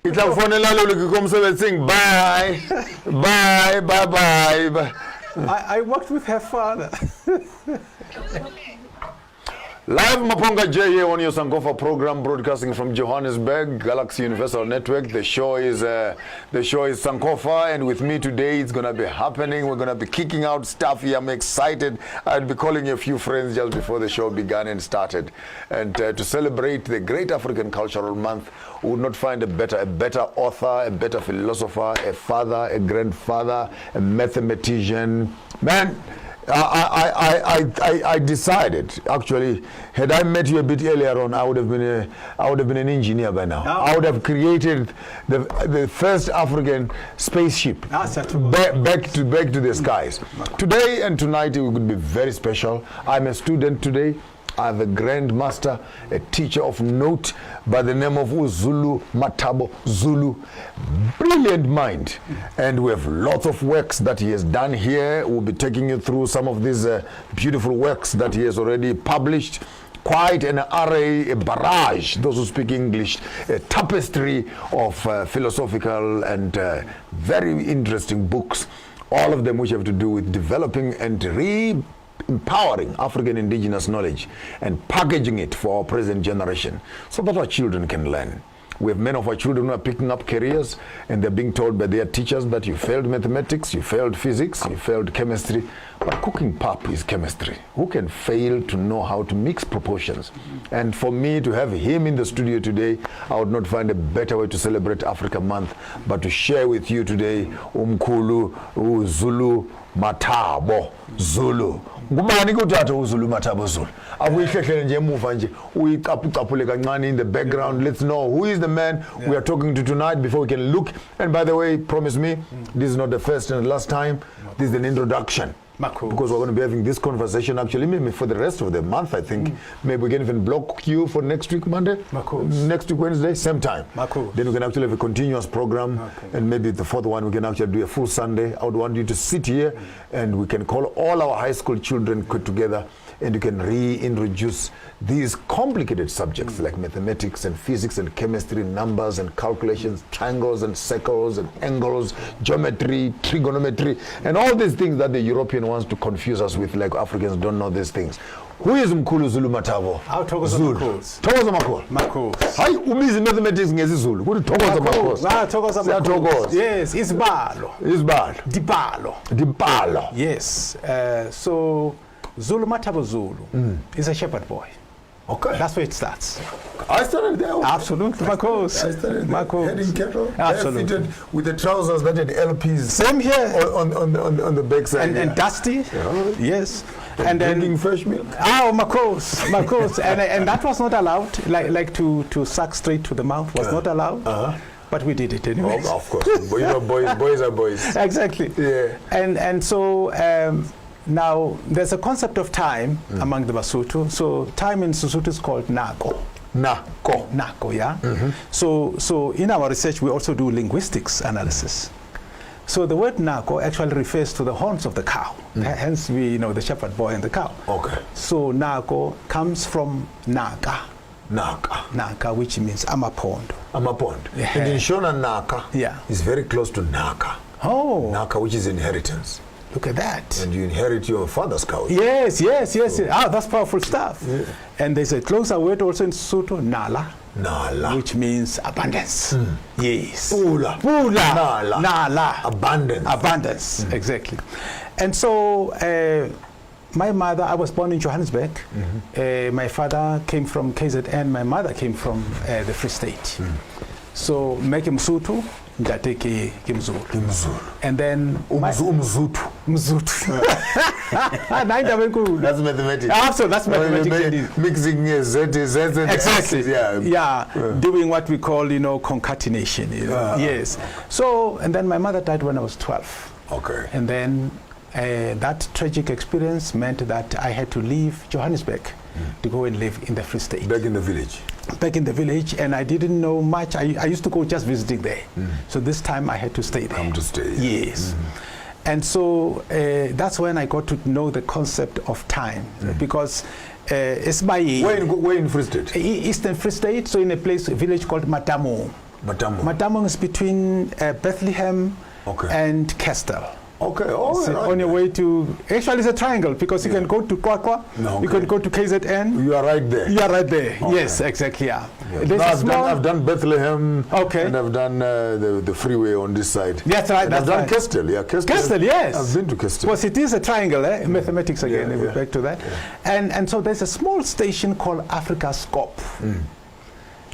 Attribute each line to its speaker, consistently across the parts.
Speaker 1: It's like phone and sing bye, bye, bye, bye, bye.
Speaker 2: I worked with her father.
Speaker 1: Live Maponga J here on your Sankofa program, broadcasting from Johannesburg, Galaxy Universal Network. The show is Sankofa, and with me today it's gonna be happening. We're gonna be kicking out stuff here. I'm excited. I'll be calling a few friends just before the show began and started, and to celebrate the Great African Cultural Month. We would not find a better author, a better philosopher, a father, a grandfather, a mathematician, man. I decided, actually, had I met you a bit earlier on, I would have been an engineer by now. I would have created the first African spaceship back to the skies. Today and tonight it would be very special. I'm a student today. I have a grandmaster, a teacher of note by the name of Zulu Matabo Zulu. Brilliant mind. And we have lots of works that he has done here. We'll be taking you through some of these beautiful works that he has already published. Quite an array, a barrage, those who speak English, a tapestry of philosophical and very interesting books, all of them which have to do with developing and empowering African indigenous knowledge and packaging it for our present generation so that our children can learn. We have many of our children who are picking up careers and they're being told by their teachers that you failed mathematics, you failed physics, you failed chemistry, but cooking pap is chemistry. Who can fail to know how to mix proportions? And for me to have him in the studio today, I would not find a better way to celebrate Africa Month but to share with you today Umkhulu Zulu Matabo Zulu. Ngubani kuthatha uZulu Matabo Zulu akuyihlehlele nje emuva nje uyicaphule kancane in the background. Let's know who is the man we are talking to tonight before we can look. And by the way, promise me, this is not the first and the last time. This is an introduction. Because we're going to be having this conversation actually maybe for the rest of the month, I think. Maybe we can even block you for next week Monday, next week Wednesday, same time. Then we can actually have a continuous program, and maybe the fourth one we can actually do a full Sunday. I would want you to sit here and we can call all our high school children together and you can reintroduce these complicated subjects like mathematics and physics and chemistry, numbers and calculations, triangles and circles and angles, geometry, trigonometry, and all these things that the European wants to confuse us with, like Africans don't know these things. Who is Mkhulu Zulu Matabo?
Speaker 2: Thokoza Makhosi.
Speaker 1: Thokoza Makhosi. Hayi ubizi mathematics ngesiZulu. Kuthi Thokoza Makhosi.
Speaker 2: Thokoza Makhosi. Yes, isibalo. Dibalo. Yes. So Zulu Matabo Zulu is a shepherd boy.
Speaker 1: Okay.
Speaker 2: That's where it starts.
Speaker 1: I started there.
Speaker 2: Absolutely, Makhosi.
Speaker 1: I started there. Heading cattle.
Speaker 2: Absolutely.
Speaker 1: With the trousers that had LPs.
Speaker 2: Same here.
Speaker 1: On the back side.
Speaker 2: And dusty. Yeah. Yes.
Speaker 1: And then fresh milk.
Speaker 2: Makhosi. and that was not allowed. Like to suck straight to the mouth was not allowed. But we did it anyway.
Speaker 1: Oh, of course. You know, boys are boys.
Speaker 2: Exactly.
Speaker 1: Yeah.
Speaker 2: And so now there's a concept of time among the Basotho. So time in Sesotho is called Nako, yeah. So in our research we also do linguistics analysis. So the word Nako actually refers to the horns of the cow. Hence we know the shepherd boy and the cow.
Speaker 1: Okay.
Speaker 2: So Nako comes from Naka, which means Amapondo.
Speaker 1: Yeah. And in Shona Naka is very close to Naka.
Speaker 2: Oh.
Speaker 1: Naka, which is inheritance.
Speaker 2: Look at that.
Speaker 1: And you inherit your father's cow.
Speaker 2: Yes. That's powerful stuff. Yeah. And there's a closer word also in Sesotho, Nala, which means abundance. Yes.
Speaker 1: Pula.
Speaker 2: Nala.
Speaker 1: Abundance.
Speaker 2: Exactly. And so my mother, I was born in Johannesburg. My father came from KZN. My mother came from the Free State. So make him Msutu. Ndateke Kimzulu. And then
Speaker 1: Mzutu. That's mathematics.
Speaker 2: Absolutely, that's mathematics.
Speaker 1: Mixing Z.
Speaker 2: Exactly. Yeah. Doing what we call, concatenation. Yes. So, and then my mother died when I was 12.
Speaker 1: Okay.
Speaker 2: And then that tragic experience meant that I had to leave Johannesburg to go and live in the Free State.
Speaker 1: Back in the village.
Speaker 2: And I didn't know much. I used to go just visiting there. So this time I had to stay there.
Speaker 1: Come to stay.
Speaker 2: Yes. And so that's when I got to know the concept of time, because it's by...
Speaker 1: Where in Free State?
Speaker 2: Eastern Free State, so in a village called Matamo. Matamong is between Bethlehem and Kestel.
Speaker 1: Okay,
Speaker 2: on your way to, actually it's a triangle because you can go to Kwakwa, you can go to KZN.
Speaker 1: You are right there.
Speaker 2: You are right there. Yes, exactly. Yeah.
Speaker 1: I've done Bethlehem. And I've done the freeway on this side.
Speaker 2: That's right.
Speaker 1: And I've done Kestel. Yeah,
Speaker 2: Kestel. Yes.
Speaker 1: I've been to Kestel.
Speaker 2: Because it is a triangle. Mathematics again. We're back to that. And so there's a small station called Africa Scope.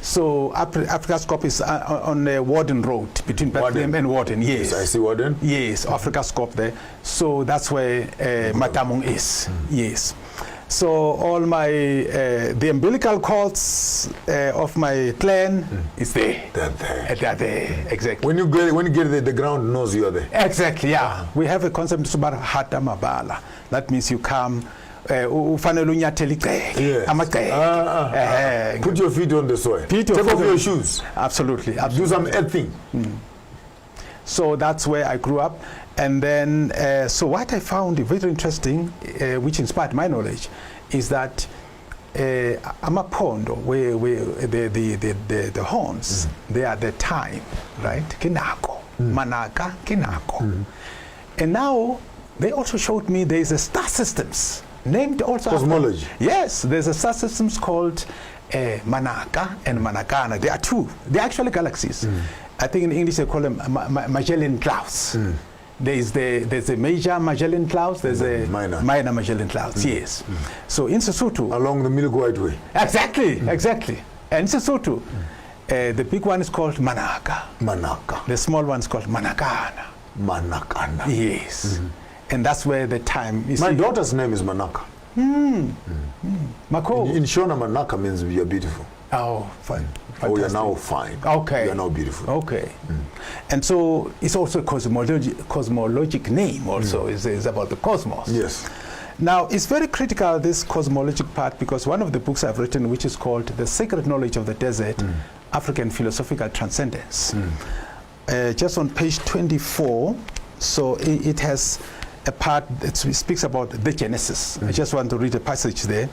Speaker 2: So Africa Scope is on Warden Road between Bethlehem and Warden. Yes,
Speaker 1: I see Warden.
Speaker 2: Yes, Africa Scope there. So that's where Matamong is. Yes. So all my the umbilical cords of my clan is there. They're there. Exactly.
Speaker 1: When you get there, the ground knows you are there.
Speaker 2: Exactly. Yeah. We have a concept about hata mabala. That means you come. Put your feet on
Speaker 1: the soil. Take off your shoes.
Speaker 2: Absolutely.
Speaker 1: Do some earthing.
Speaker 2: So that's where I grew up. And then, so what I found very interesting, which inspired my knowledge, is that Amapondo, where the horns, they are the time, right? Kinako, Manaka, Kinako. And now, they also showed me there's a star systems. Named also
Speaker 1: cosmology.
Speaker 2: Yes, there's a star systems called Manaka and Manakana. There are two. They're actually galaxies. I think in English they call them Magellan Clouds. There's a major Magellan Clouds. There's a minor Magellan Clouds. Yes. So in Sesotho,
Speaker 1: along the Milky Way.
Speaker 2: Exactly. And in Sesotho, the big one is called Manaka. The small one is called Manakana. Yes. And that's where the time is.
Speaker 1: My daughter's name is Manaka.
Speaker 2: Mako.
Speaker 1: In Shona, Manaka means you're beautiful.
Speaker 2: Oh, fine.
Speaker 1: Oh, you're now fine.
Speaker 2: Okay.
Speaker 1: You're now beautiful.
Speaker 2: Okay. And so it's also a cosmologic name also. It's about the cosmos.
Speaker 1: Yes.
Speaker 2: Now, it's very critical, this cosmologic part, because one of the books I've written, which is called The Sacred Knowledge of the Desert, African Philosophical Transcendence. Just on page 24, so it has a part that speaks about the Genesis. I just want to read a passage there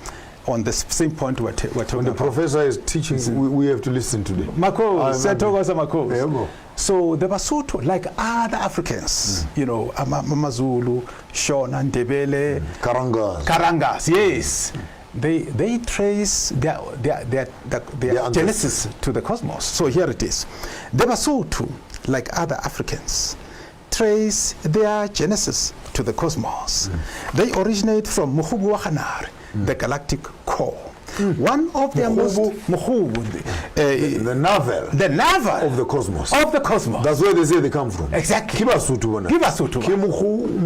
Speaker 2: on the same point we're talking about.
Speaker 1: When the professor is teaching, we have to listen to them.
Speaker 2: Mako, so the Basotho, like other Africans, you know, Amazulu, Shona, Ndebele, Karangas, yes. They trace their genesis to the cosmos. So here it is. The Basotho, like other Africans, trace their genesis to the cosmos. They originate from Muhubu Wakanar, the galactic core. One of their most
Speaker 1: the navel of the cosmos. That's where they say they come from.
Speaker 2: Exactly.
Speaker 1: Kibasutu.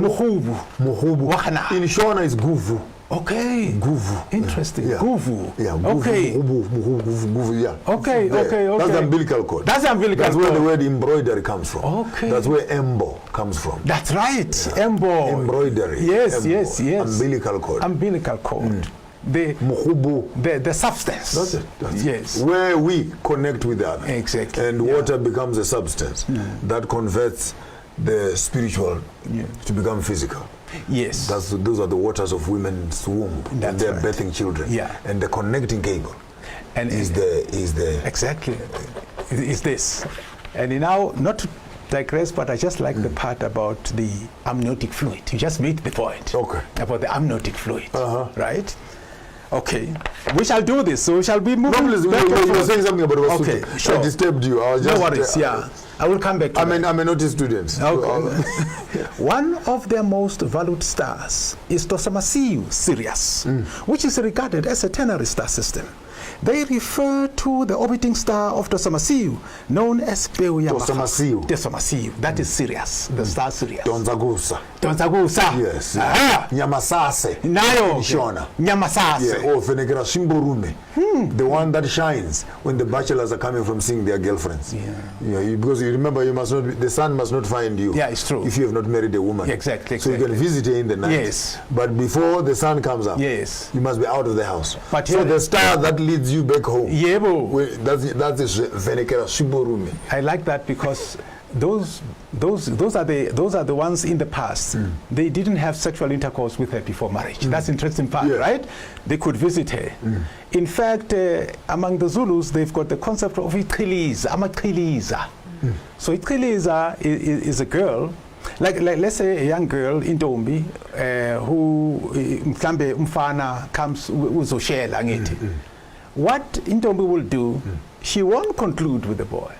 Speaker 2: Muhubu
Speaker 1: Wakanar. In Shona is Guvu.
Speaker 2: Okay.
Speaker 1: Guvu.
Speaker 2: Interesting.
Speaker 1: Yeah.
Speaker 2: Guvu.
Speaker 1: Yeah.
Speaker 2: Okay.
Speaker 1: Guvu, yeah.
Speaker 2: Okay.
Speaker 1: That's the umbilical cord. That's where the word embroidery comes from.
Speaker 2: Okay.
Speaker 1: That's where embo comes from.
Speaker 2: That's right. Embo.
Speaker 1: Embroidery.
Speaker 2: Yes.
Speaker 1: Umbilical cord.
Speaker 2: The substance.
Speaker 1: That's it.
Speaker 2: Yes.
Speaker 1: Where we connect with the other.
Speaker 2: Exactly.
Speaker 1: And water becomes a substance that converts the spiritual to become physical.
Speaker 2: Yes.
Speaker 1: Those are the waters of women's womb.
Speaker 2: That's
Speaker 1: they're
Speaker 2: right.
Speaker 1: birthing children.
Speaker 2: Yeah.
Speaker 1: And the connecting cable is the
Speaker 2: exactly is this. And now, not to digress, but I just like the part about the amniotic fluid. You just made the point.
Speaker 1: Okay.
Speaker 2: About the amniotic fluid. Right? Okay. We shall do this. So we shall be moving.
Speaker 1: You were saying something about Wasuto.
Speaker 2: Okay, sure.
Speaker 1: I disturbed you. I was just,
Speaker 2: no worries. I will come back to
Speaker 1: I'm a notice student.
Speaker 2: Okay. One of their most valued stars is Tosamasiu Sirius, which is regarded as a ternary star system. They refer to the orbiting star of Tosamasiu, known as
Speaker 1: Tosamasiu.
Speaker 2: That is Sirius, the star Sirius.
Speaker 1: Donzagusa. Yes. Nyamasase.
Speaker 2: Nayo.
Speaker 1: Shona.
Speaker 2: Nyamasase.
Speaker 1: Yeah. Oh, Fenekera Shimburume. The one that shines when the bachelors are coming from seeing their girlfriends. Because you remember, the sun must not find you.
Speaker 2: Yeah, it's true.
Speaker 1: If you have not married a woman.
Speaker 2: Exactly.
Speaker 1: So you can visit her in the night.
Speaker 2: Yes.
Speaker 1: But before the sun comes up, you must be out of the house. But so the star that leads you back home.
Speaker 2: Yebo.
Speaker 1: That is Venekera Shiburume.
Speaker 2: I like that because those are the ones in the past. They didn't have sexual intercourse with her before marriage. That's interesting part, right? They could visit her. In fact, among the Zulus, they've got the concept of iqiliza, amaqiliza. So iqiliza is a girl, like let's say a young girl in Dombi who mhlambe umfana comes uzoshela ngithi. What Intombi will do, she won't conclude with the boy.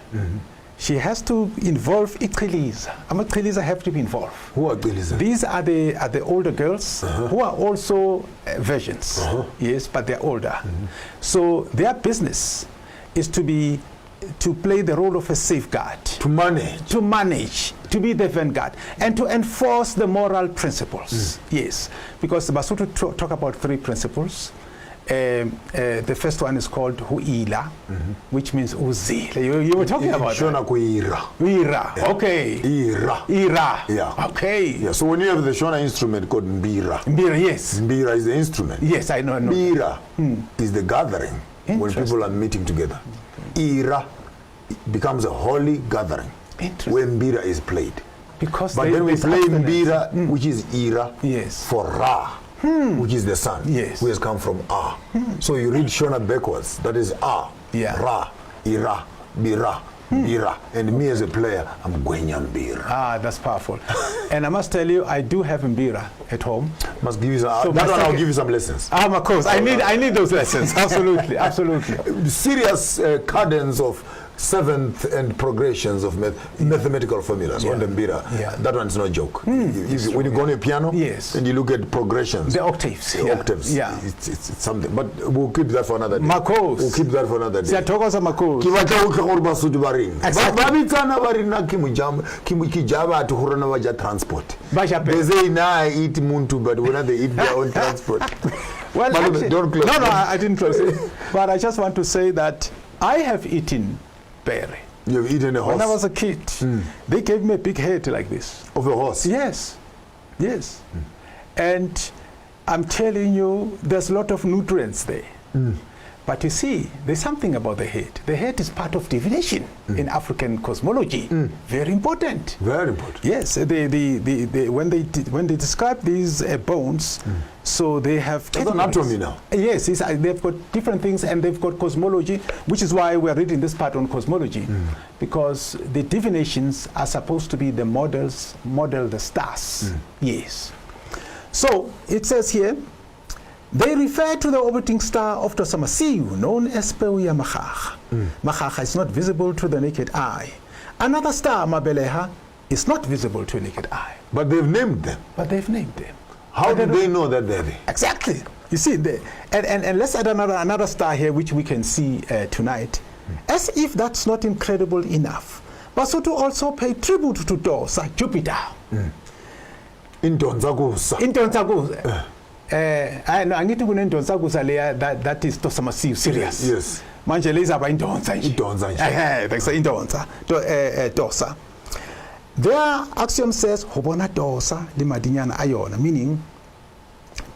Speaker 2: She has to involve iqiliza. Amaqiliza have to be involved.
Speaker 1: Who are iqiliza?
Speaker 2: These are the older girls who are also virgins. Yes, but they're older. So their business is to play the role of a safeguard. To manage, to be the vanguard, and to enforce the moral principles. Yes, because the Basotho talk about 3 principles. The first one is called huila, which means uzile. You were talking about
Speaker 1: Shona kuira.
Speaker 2: Ira. Okay. Ira.
Speaker 1: Yeah.
Speaker 2: Okay.
Speaker 1: Yeah. So when you have the Shona instrument called mbira.
Speaker 2: Mbira, yes.
Speaker 1: Mbira is the instrument.
Speaker 2: Yes, I know.
Speaker 1: Mbira is the gathering when people are meeting together. Ira becomes a holy gathering where mbira is played.
Speaker 2: But
Speaker 1: then we play mbira, which is ira, for Ra. Which is the sun, who has come from Ah. So you read Shona backwards, that is Ah, Ra, Ira, Bira, Bira. And me as a player, I'm Gwenya Mbira.
Speaker 2: Ah, that's powerful. And I must tell you, I do have Mbira at home.
Speaker 1: Must give you some, that one I'll give you some lessons.
Speaker 2: Of course, I need those lessons, absolutely, absolutely.
Speaker 1: Serious cadence of 7th and progressions of mathematical formulas on the mbira. That one's no joke. When you go on a piano and you look at progressions,
Speaker 2: the octaves,
Speaker 1: it's something. But we'll keep that for another day. We'll keep that for another day. Transport. They say now eat muntu, but when they eat their own transport.
Speaker 2: Well, actually, don't close. No, I didn't close it. But I just want to say that I have eaten berry.
Speaker 1: You've eaten a horse?
Speaker 2: When I was a kid, they gave me a big head like this.
Speaker 1: Of a horse?
Speaker 2: Yes. And I'm telling you, there's a lot of nutrients there. But you see, there's something about the head. The head is part of divination in African cosmology. Very important.
Speaker 1: Very important.
Speaker 2: Yes, when they describe these bones, so they have
Speaker 1: anatomy now.
Speaker 2: Yes, they've got different things, and they've got cosmology, which is why we're reading this part on cosmology, because the divinations are supposed to be the model the stars. Yes. So it says here, they refer to the orbiting star of Tosamasiu, known as Peuya Machacha. Machacha is not visible to the naked eye. Another star, Mabeleha, is not visible to a naked eye.
Speaker 1: But they've named them. How do they know that they're there?
Speaker 2: Exactly. You see, and let's add another star here, which we can see tonight. As if that's not incredible enough, Basotho also pay tribute to Dosa, Jupiter.
Speaker 1: In Donzagusa.
Speaker 2: I need to go into that is Tosamasiu, serious.
Speaker 1: Yes.
Speaker 2: Manjeleza by Indonza. Dosa. Their axiom says Hobona Dosa Limadinyana Ayona, meaning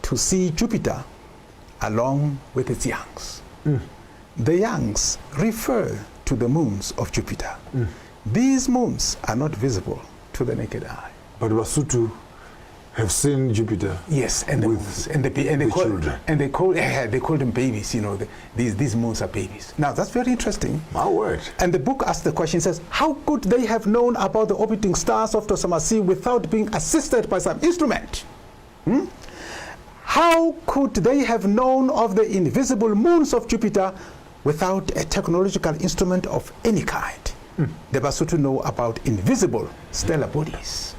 Speaker 2: to see Jupiter along with its youngs. The youngs refer to the moons of Jupiter. These moons are not visible to the naked eye.
Speaker 1: But Basotho have seen Jupiter.
Speaker 2: Yes, and the moons, and they call them babies. You know, these moons are babies. Now that's very interesting.
Speaker 1: My word.
Speaker 2: And the book asks the question, says, how could they have known about the orbiting stars of Tosamasiu without being assisted by some instrument? How could they have known of the invisible moons of Jupiter without a technological instrument of any kind? The Basotho know about invisible stellar bodies.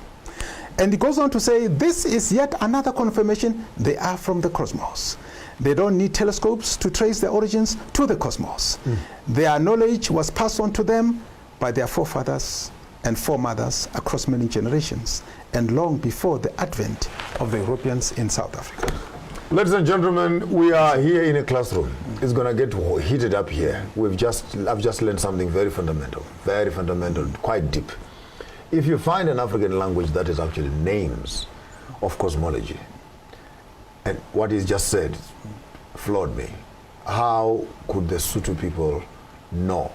Speaker 2: And it goes on to say, this is yet another confirmation they are from the cosmos. They don't need telescopes to trace their origins to the cosmos. Their knowledge was passed on to them by their forefathers and foremothers across many generations, and long before the advent of the Europeans in South Africa.
Speaker 1: Ladies and gentlemen, we are here in a classroom. It's going to get heated up here. I've just learned something very fundamental, quite deep. If you find an African language that is actually names of cosmology, and what is just said floored me. How could the Sotho people know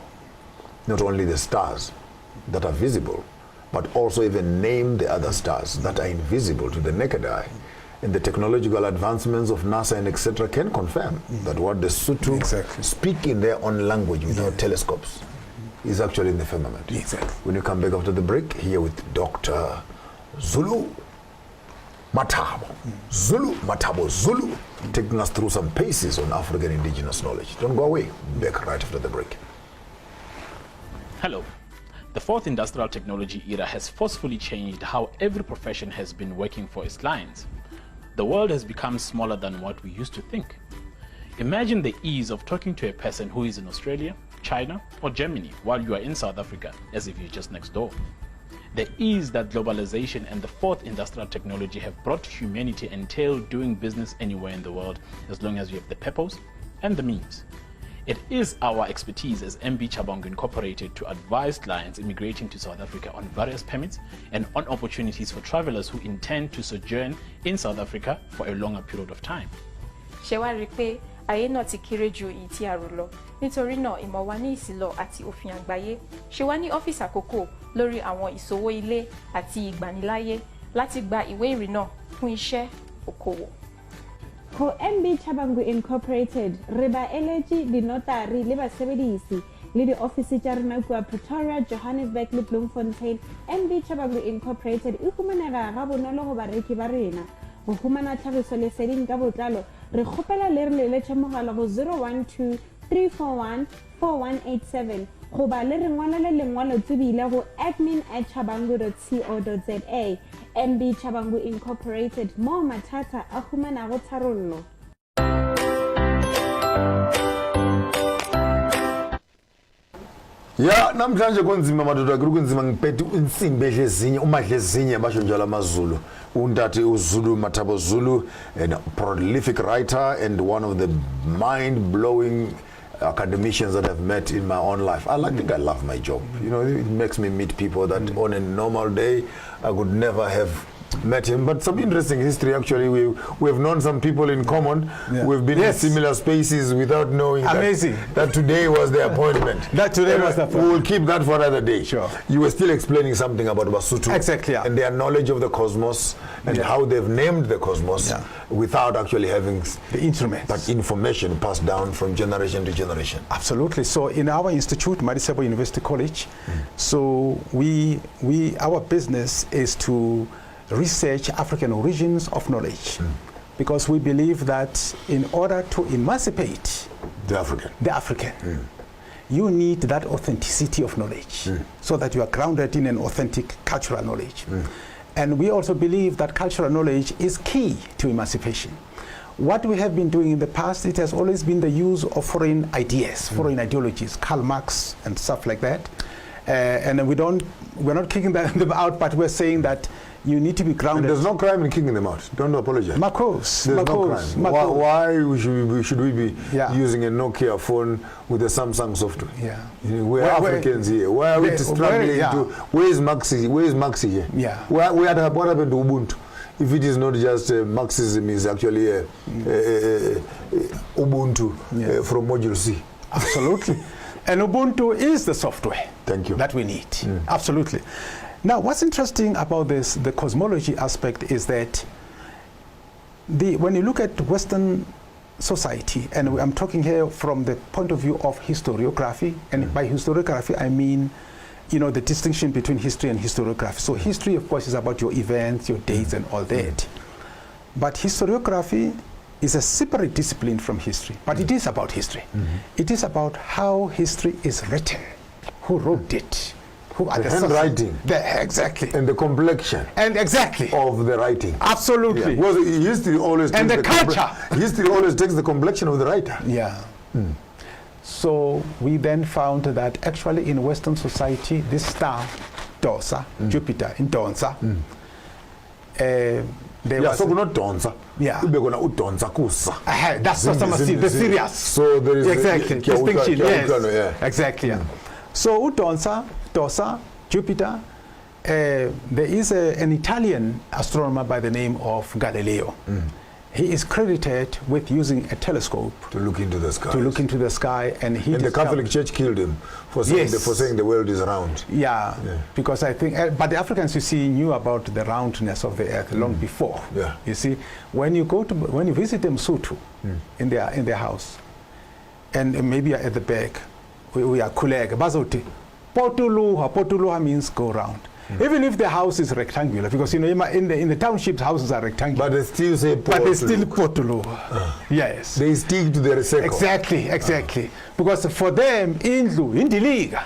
Speaker 1: not only the stars, that are visible, but also even name the other stars that are invisible to the naked eye. And the technological advancements of NASA and etc. can confirm that what the Sotho speak in their own language without telescopes is actually in the firmament.
Speaker 2: Exactly.
Speaker 1: When you come back after the break, here with Dr. Zulu Matabo, Zulu, taking us through some paces on African indigenous knowledge. Don't go away. Back right after the break.
Speaker 3: Hello. The fourth industrial technology era has forcefully changed how every profession has been working for its clients. The world has become smaller than what we used to think. Imagine the ease of talking to a person who is in Australia, China, or Germany while you are in South Africa, as if you're just next door. The ease that globalization and the fourth industrial technology have brought to humanity entail doing business anywhere in the world as long as you have the purpose and the means. It is our expertise as MB Chabangu Incorporated to advise clients immigrating to South Africa on various permits and on opportunities for travelers who intend to sojourn in South Africa for a longer period of time.
Speaker 4: Ayé náà ti kéré ju èyí tí a rò lọ nítorí náà ìmọ̀ wa ní ìsìlọ àti òfin àgbáyé ṣe wá ní ọ́fíìsì àkókò lórí àwọn ìṣòwò ilé àti ìgbaniláyé láti gba ìwé ìrìnnà fún iṣẹ́ okòwò.
Speaker 5: Ho MB Chabangu Incorporated re ba elegi di notary le basebedisi le di office tsa rena kwa Pretoria, Johannesburg le Bloemfontein. MB Chabangu Incorporated e humanega ga bonolo go bareki ba rena. Go humana tlhagiso leseding ka botlalo re kgopela le re leletše mogala go 012 341 4187 goba le re ngwalele lengwalo tsebile go admin@chabangu.co.za. MB Chabangu Incorporated mo mathata a humanago tharollo.
Speaker 1: Ya namhlanje kunzima madoda kunzima ngiphethe insimbi edlezinye umadlezinye basho njalo amaZulu uNtati uZulu Matabo Zulu, a prolific writer and one of the mind-blowing academicians that I've met in my own life. I think I love my job. You know, it makes me meet people that on a normal day I could never have met him. But some interesting history actually. We've known some people in common. We've been in similar spaces without knowing that today was the appointment.
Speaker 2: That today was the appointment.
Speaker 1: We will keep that for another day.
Speaker 2: Sure.
Speaker 1: You were still explaining something about Basotho.
Speaker 2: Exactly.
Speaker 1: And their knowledge of the cosmos and how they've named the cosmos without actually having
Speaker 2: the instruments.
Speaker 1: That information passed down from generation to generation.
Speaker 2: Absolutely. So in our institute, Madisebo University College, so our business is to research African origins of knowledge, because we believe that in order to emancipate
Speaker 1: the African,
Speaker 2: you need that authenticity of knowledge, so that you are grounded in an authentic cultural knowledge. And we also believe that cultural knowledge is key to emancipation. What we have been doing in the past, it has always been the use of foreign ideas, foreign ideologies, Karl Marx and stuff like that. And we're not kicking them out, but we're saying that you need to be grounded.
Speaker 1: And there's no crime in kicking them out. Don't apologize.
Speaker 2: Marcos.
Speaker 1: There's no crime. Why should we be using a Nokia phone with a Samsung software? We're Africans here. Why are we struggling to? Where is Maxi? Where is Maxi here? What happened to Ubuntu? If it is not just Marxism, is actually Ubuntu from Module C.
Speaker 2: Absolutely. And Ubuntu is the software that we need. Absolutely. Now, what's interesting about this, the cosmology aspect, is that when you look at Western society, and I'm talking here from the point of view of historiography, and by historiography I mean, you know, the distinction between history and historiography. So history, of course, is about your events, your dates, and all that. But historiography is a separate discipline from history, but it is about history. It is about how history is written, who wrote it, who are the
Speaker 1: handwriting,
Speaker 2: exactly,
Speaker 1: and the complexion,
Speaker 2: and
Speaker 1: of the writing.
Speaker 2: Absolutely.
Speaker 1: Well, history always
Speaker 2: and the culture.
Speaker 1: History always takes the complexion of the writer.
Speaker 2: So we then found that actually in Western society, this star, Dosa, Jupiter in Donza,
Speaker 1: so not Donza. We're going to Donza Kusa.
Speaker 2: That's the serious.
Speaker 1: So there is
Speaker 2: distinction. Yes. Exactly. So Udonza, Dosa, Jupiter. There is an Italian astronomer by the name of Galileo. he is credited with using a telescope
Speaker 1: to look into the sky.
Speaker 2: And
Speaker 1: the Catholic Church killed him for saying the world is round.
Speaker 2: Yeah, because I think, but the Africans, you see, knew about the roundness of the earth long before.
Speaker 1: Yeah.
Speaker 2: You see, when you visit them Sotho in their house, and maybe at the back, we are kulega bazote, potuluha means go round. Even if the house is rectangular, because in the townships houses are rectangular.
Speaker 1: But they still say potulu.
Speaker 2: But they still potulu. Yes.
Speaker 1: They stick to their circle.
Speaker 2: Exactly. Because for them, indlu, indiliga,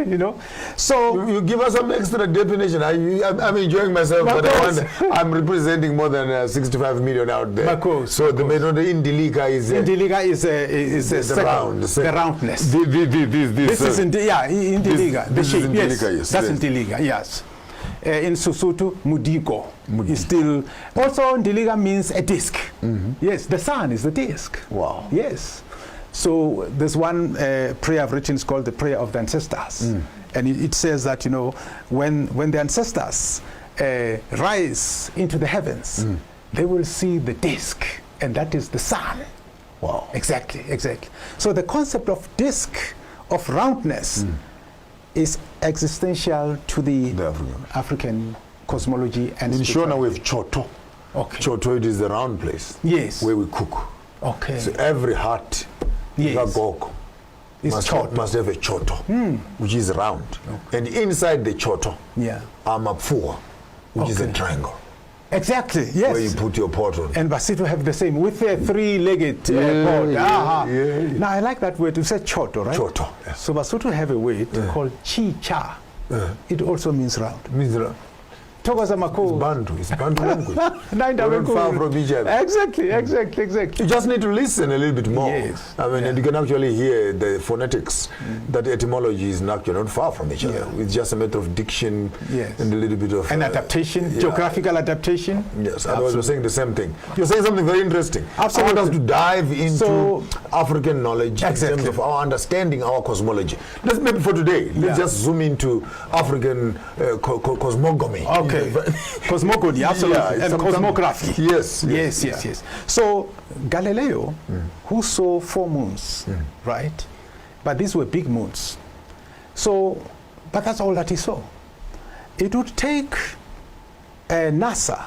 Speaker 2: you know. So
Speaker 1: you give us some extra definition. I'm enjoying myself, but I'm representing more than 65 million out there. So the indiliga is
Speaker 2: the roundness. This is indiliga. The shape. Yes, that's indiliga. Yes. In Sesotho, mudigo is still. Also, indiliga means a disc. Yes, the sun is the disc.
Speaker 1: Wow.
Speaker 2: Yes. So there's one prayer I've written, it's called the prayer of the ancestors. And it says that, you know, when the ancestors rise into the heavens, they will see the disk, and that is the sun.
Speaker 1: Wow.
Speaker 2: Exactly. So the concept of disk, of roundness, is existential to the African cosmology. And
Speaker 1: in Shona we have Choto.
Speaker 2: Okay.
Speaker 1: Choto, it is the round place.
Speaker 2: Yes.
Speaker 1: Where we cook.
Speaker 2: Okay.
Speaker 1: So every hut must have a choto, which is round. Okay. And inside the choto, mapfua, which is a triangle.
Speaker 2: Exactly, yes.
Speaker 1: Where you put your pot on.
Speaker 2: And Basotho have the same, with a three-legged pot. Now, I like that word. You said choto, right?
Speaker 1: Choto, yes.
Speaker 2: So Basotho have a word called chi-cha. It also means round.
Speaker 1: It's Bantu language. We're far from each other.
Speaker 2: Exactly.
Speaker 1: You just need to listen a little bit more.
Speaker 2: Yes.
Speaker 1: I mean, and you can actually hear the phonetics, that etymology is actually not far from each other. It's just a matter of diction and a little bit of...
Speaker 2: And adaptation, geographical adaptation.
Speaker 1: Yes, otherwise we're saying the same thing. You're saying something very interesting.
Speaker 2: Absolutely.
Speaker 1: I want us to dive into African knowledge in terms of our understanding our cosmology. Let's maybe for today, let's just zoom into African cosmogamy.
Speaker 2: Okay. Cosmogony, absolutely, and cosmography.
Speaker 1: Yes.
Speaker 2: So Galileo, who saw 4 moons, right? But these were big moons. So, but that's all that he saw. It would take NASA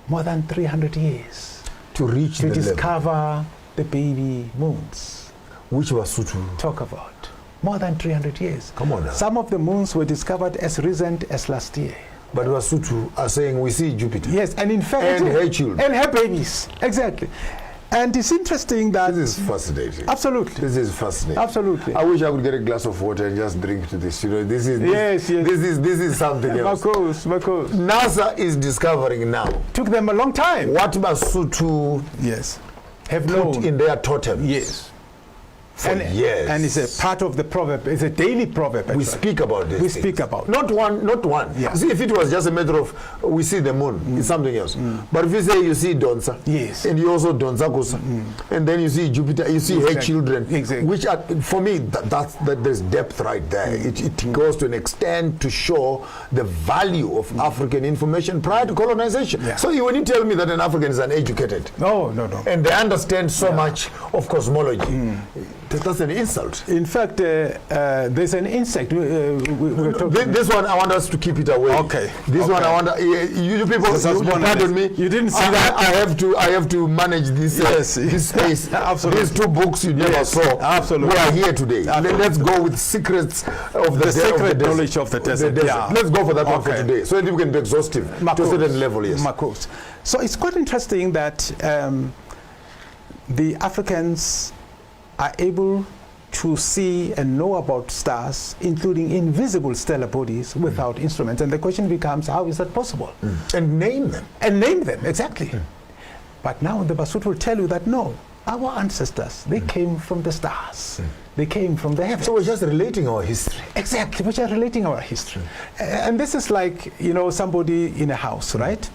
Speaker 2: more than 300 years
Speaker 1: to
Speaker 2: discover the baby moons.
Speaker 1: Which was to
Speaker 2: talk about more than 300 years.
Speaker 1: Come on now.
Speaker 2: Some of the moons were discovered as recent as last year.
Speaker 1: But Wasutu are saying we see Jupiter.
Speaker 2: Yes, and in fact...
Speaker 1: And her children.
Speaker 2: And her babies, exactly. And it's interesting that...
Speaker 1: This is fascinating.
Speaker 2: Absolutely.
Speaker 1: This is fascinating.
Speaker 2: Absolutely.
Speaker 1: I wish I could get a glass of water and just drink to this. You know, this is something else.
Speaker 2: Marcos.
Speaker 1: NASA is discovering now.
Speaker 2: Took them a long time.
Speaker 1: What Basutu
Speaker 2: have
Speaker 1: put
Speaker 2: known
Speaker 1: in their totems.
Speaker 2: Yes.
Speaker 1: For years.
Speaker 2: And it's a part of the proverb. It's a daily proverb. Actually.
Speaker 1: We speak about this.
Speaker 2: We speak about
Speaker 1: not one.
Speaker 2: Yeah.
Speaker 1: See, if it was just a matter of we see the moon, it's something else. But if you say you see Donsa, and you also Donsa Kosa, and then you see Jupiter, you see her children, which are, for me that there's depth right there. It goes to an extent to show the value of African information prior to colonization.
Speaker 2: Yeah.
Speaker 1: So when you tell me that an African is uneducated,
Speaker 2: no,
Speaker 1: and they understand so much of cosmology. That's an insult.
Speaker 2: In fact, there's an insect.
Speaker 1: This one, I want us to keep it away.
Speaker 2: Okay.
Speaker 1: This one, I want you people. Pardon me.
Speaker 2: You didn't see that.
Speaker 1: I have to manage this. This space.
Speaker 2: Absolutely.
Speaker 1: These 2 books you never saw.
Speaker 2: Absolutely.
Speaker 1: We are here today. Let's go with secrets of the
Speaker 2: secret knowledge of the desert.
Speaker 1: Let's go for that one for today, so that we can be exhaustive to a certain level. Yes.
Speaker 2: Marcos. So it's quite interesting that the Africans are able to see and know about stars, including invisible stellar bodies, without instruments. And the question becomes, how is that possible?
Speaker 1: And name them.
Speaker 2: Exactly. But now the Basotho will tell you that no, our ancestors, they came from the stars. They came from the heavens.
Speaker 1: So we're just relating our history.
Speaker 2: Exactly, we're just relating our history. And this is like, somebody in a house, right?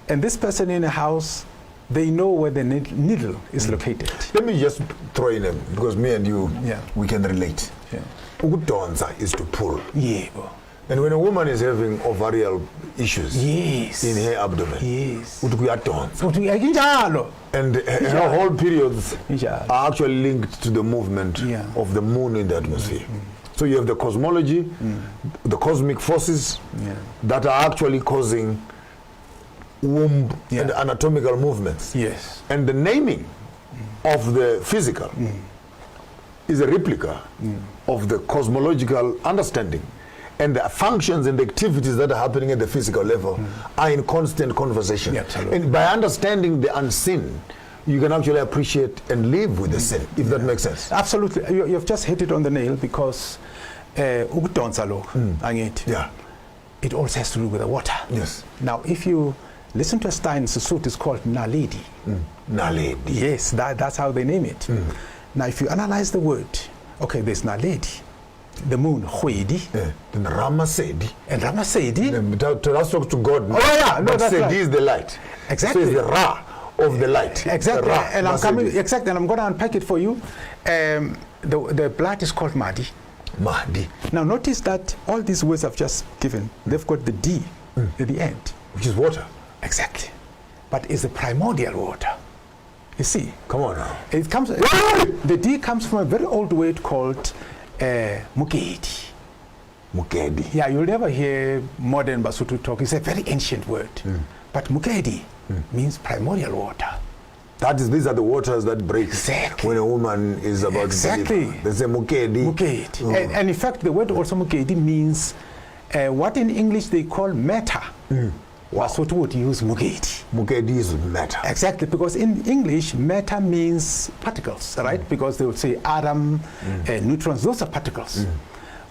Speaker 2: And this person in a house, they know where the needle is located.
Speaker 1: Let me just throw in because me and you, we can relate.
Speaker 2: Yeah.
Speaker 1: Udonza is to pull.
Speaker 2: Yeah.
Speaker 1: And when a woman is having ovarial issues in her abdomen, and her whole periods are actually linked to the movement of the moon in the atmosphere. So you have the cosmology, the cosmic forces that are actually causing womb and anatomical movements.
Speaker 2: Yes.
Speaker 1: And the naming of the physical is a replica of the cosmological understanding. And the functions and the activities that are happening at the physical level are in constant conversation. And by understanding the unseen, you can actually appreciate and live with the sin, if that makes sense.
Speaker 2: Absolutely. You've just hit it on the nail, because it also has to do with the water.
Speaker 1: Yes.
Speaker 2: Now, if you listen to a star in Sesotho, it's called Naledi.
Speaker 1: Naledi.
Speaker 2: Yes, that's how they name it. Now, if you analyze the word, okay, there's Naledi, the moon, Hwedi,
Speaker 1: and Ramasedi.
Speaker 2: And Ramasedi.
Speaker 1: Let's talk to God.
Speaker 2: Oh, yeah, no, that's right.
Speaker 1: is the light.
Speaker 2: Exactly.
Speaker 1: So it's the Ra of the light.
Speaker 2: Exactly. And I'm coming.
Speaker 1: Exactly.
Speaker 2: And I'm going to unpack it for you. The blood is called Mahdi.
Speaker 1: Mahdi.
Speaker 2: Now, notice that all these words I've just given, they've got the D at the end,
Speaker 1: which is water.
Speaker 2: Exactly. But it's the primordial water. You see?
Speaker 1: Come on now.
Speaker 2: It comes. The D comes from a very old word called Mukedi.
Speaker 1: Mukedi.
Speaker 2: Yeah, you'll never hear modern Basotho talk. It's a very ancient word. But Mukedi means primordial water.
Speaker 1: These are the waters that break when a woman is about
Speaker 2: to deliver.
Speaker 1: They say Mukedi.
Speaker 2: Mukedi. And in fact, the word also Mukedi means what in English they call matter. Basotho would use Mukedi.
Speaker 1: Mukedi is matter.
Speaker 2: Exactly, because in English, matter means particles, right? Because they would say atom, neutrons, those are particles.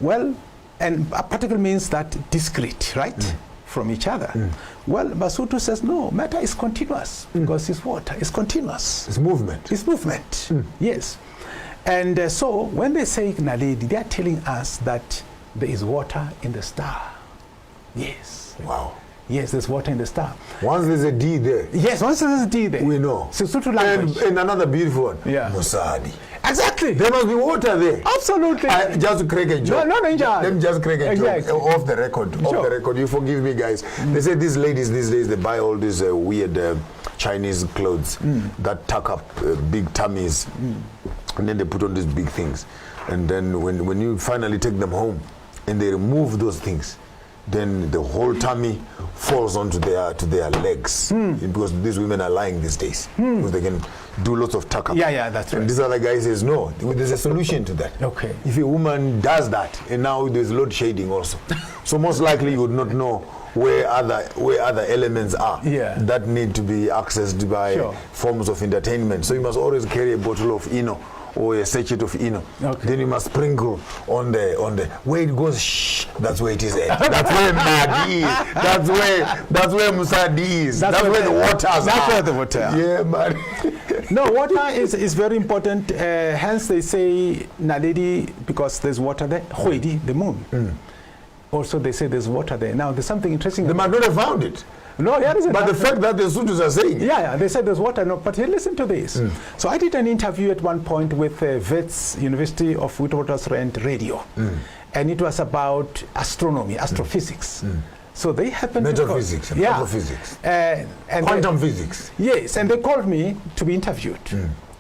Speaker 2: Well, and a particle means that discrete, right? From each other. Well, Basotho says, no, matter is continuous, because it's water, it's continuous.
Speaker 1: It's movement.
Speaker 2: It's movement, yes. And so, when they say Naledi, they are telling us that there is water in the star. Yes.
Speaker 1: Wow.
Speaker 2: Yes, there's water in the star.
Speaker 1: Once there's a D there.
Speaker 2: Yes, once there's a D there.
Speaker 1: We know.
Speaker 2: Sesotho language.
Speaker 1: And another beautiful one.
Speaker 2: Yeah.
Speaker 1: Musadi.
Speaker 2: Exactly.
Speaker 1: There must be water there.
Speaker 2: Absolutely.
Speaker 1: Just to crack a joke.
Speaker 2: No,
Speaker 1: Let me just crack a joke. Off the record.
Speaker 2: Sure.
Speaker 1: Off the record. You forgive me, guys. They say these ladies these days, they buy all these weird Chinese clothes that tuck up big tummies. And then they put on these big things. And then when you finally take them home and they remove those things, then the whole tummy falls onto their legs, because these women are lying these days, because they can do lots of tuck up.
Speaker 2: Yeah, that's right.
Speaker 1: And this other guy says no, there's a solution to that.
Speaker 2: Okay.
Speaker 1: If a woman does that, and now there's load shedding also, so most likely you would not know where other elements are that need to be accessed by forms of entertainment. So you must always carry a bottle of Eno or a sachet of Eno. Okay. Then you must sprinkle on the where it goes. Shh, that's where it is. That's where Mahdi is. That's where Musadi is. That's where the waters are.
Speaker 2: That's where the water.
Speaker 1: Yeah, man.
Speaker 2: No, water is very important. Hence they say Naledi, because there's water there. Hwedi, the moon. Also they say there's water there. Now there's something interesting.
Speaker 1: They might not have found it.
Speaker 2: No,
Speaker 1: but the fact that the Sothos are saying
Speaker 2: they said there's water. No, but here, listen to this. So I did an interview at one point with Wits, University of Witwatersrand Radio, and it was about astronomy, astrophysics. So they happened
Speaker 1: metaphysics,
Speaker 2: to
Speaker 1: metaphysics,
Speaker 2: and
Speaker 1: quantum physics.
Speaker 2: Yes, and they called me to be interviewed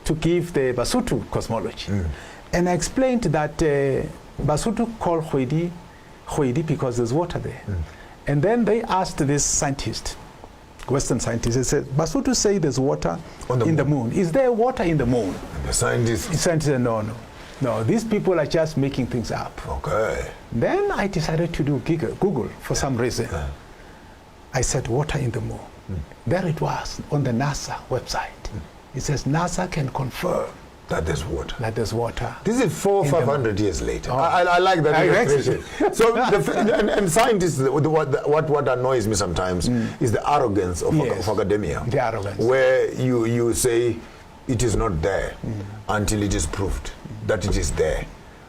Speaker 2: to give the Basotho cosmology, and I explained that Basotho called Hwedi because there's water there. And then they asked this scientist, Western scientist, they said, Basotho say there's water in the moon. Is there water in the moon?
Speaker 1: And the scientist
Speaker 2: said, no, these people are just making things up.
Speaker 1: Okay.
Speaker 2: Then I decided to do Google for some reason. I said, water in the moon. There it was on the NASA website. It says NASA can confirm
Speaker 1: that there's water.
Speaker 2: This
Speaker 1: is 400-500 years later. I like that illustration. So and scientists, what annoys me sometimes is the arrogance of academia.
Speaker 2: The arrogance.
Speaker 1: Where you say it is not there until it is proved that it is there.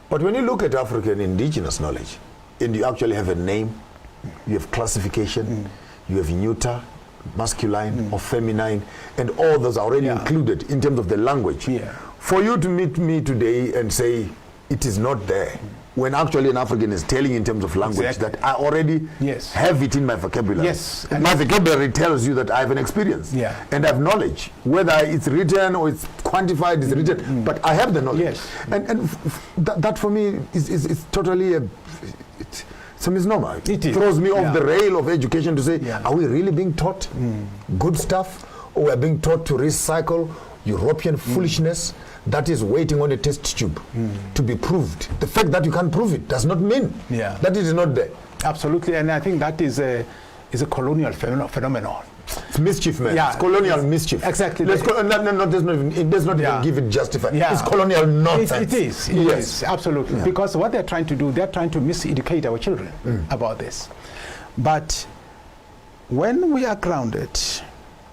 Speaker 1: But when you look at African indigenous knowledge, and you actually have a name, you have classification, you have neuter, masculine or feminine, and all those are already included in terms of the language. For you to meet me today and say it is not there, when actually an African is telling in terms of language that I already have it in my vocabulary.
Speaker 2: Yes.
Speaker 1: And my vocabulary tells you that I have an experience and I have knowledge. Whether it's written or it's quantified, it's written, but I have the knowledge.
Speaker 2: Yes.
Speaker 1: And that for me is totally it's a misnomer. It throws me off the rail of education to say, are we really being taught good stuff, or we're being taught to recycle European foolishness that is waiting on a test tube to be proved? The fact that you can't prove it does not mean that it is not there.
Speaker 2: Absolutely, and I think that is a colonial phenomenon.
Speaker 1: It's mischief, man. It's colonial mischief.
Speaker 2: Exactly.
Speaker 1: It does not even give it justified. It's colonial nonsense.
Speaker 2: It is, absolutely. Because what they're trying to do, they're trying to miseducate our children about this. But when we are grounded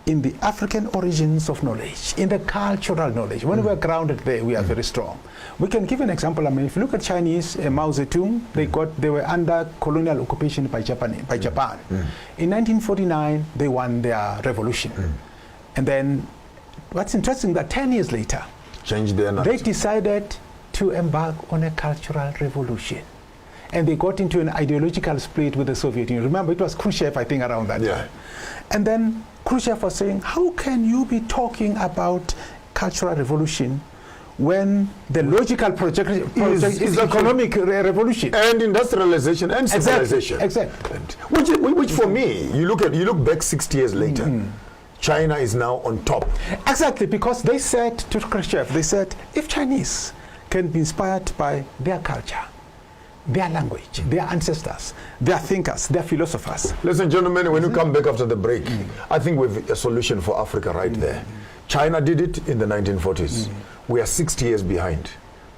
Speaker 2: in the African origins of knowledge, in the cultural knowledge, when we are grounded there, we are very strong. We can give an example. I mean, if you look at Chinese, Mao Zedong, they were under colonial occupation by Japan. In 1949, they won their revolution. And then, what's interesting, that 10 years later, they decided to embark on a cultural revolution. And they got into an ideological split with the Soviet Union. Remember, it was Khrushchev, I think, around that time. And then Khrushchev was saying, how can you be talking about cultural revolution when the logical projection is economic revolution
Speaker 1: and industrialization and civilization?
Speaker 2: Exactly.
Speaker 1: Which for me, you look back 60 years later, China is now on top.
Speaker 2: Exactly, because they said to Khrushchev, they said, if Chinese can be inspired by their culture, their language, their ancestors, their thinkers, their philosophers.
Speaker 1: Listen, gentlemen, when you come back after the break, I think we have a solution for Africa right there. China did it in the 1940s. We are 60 years behind.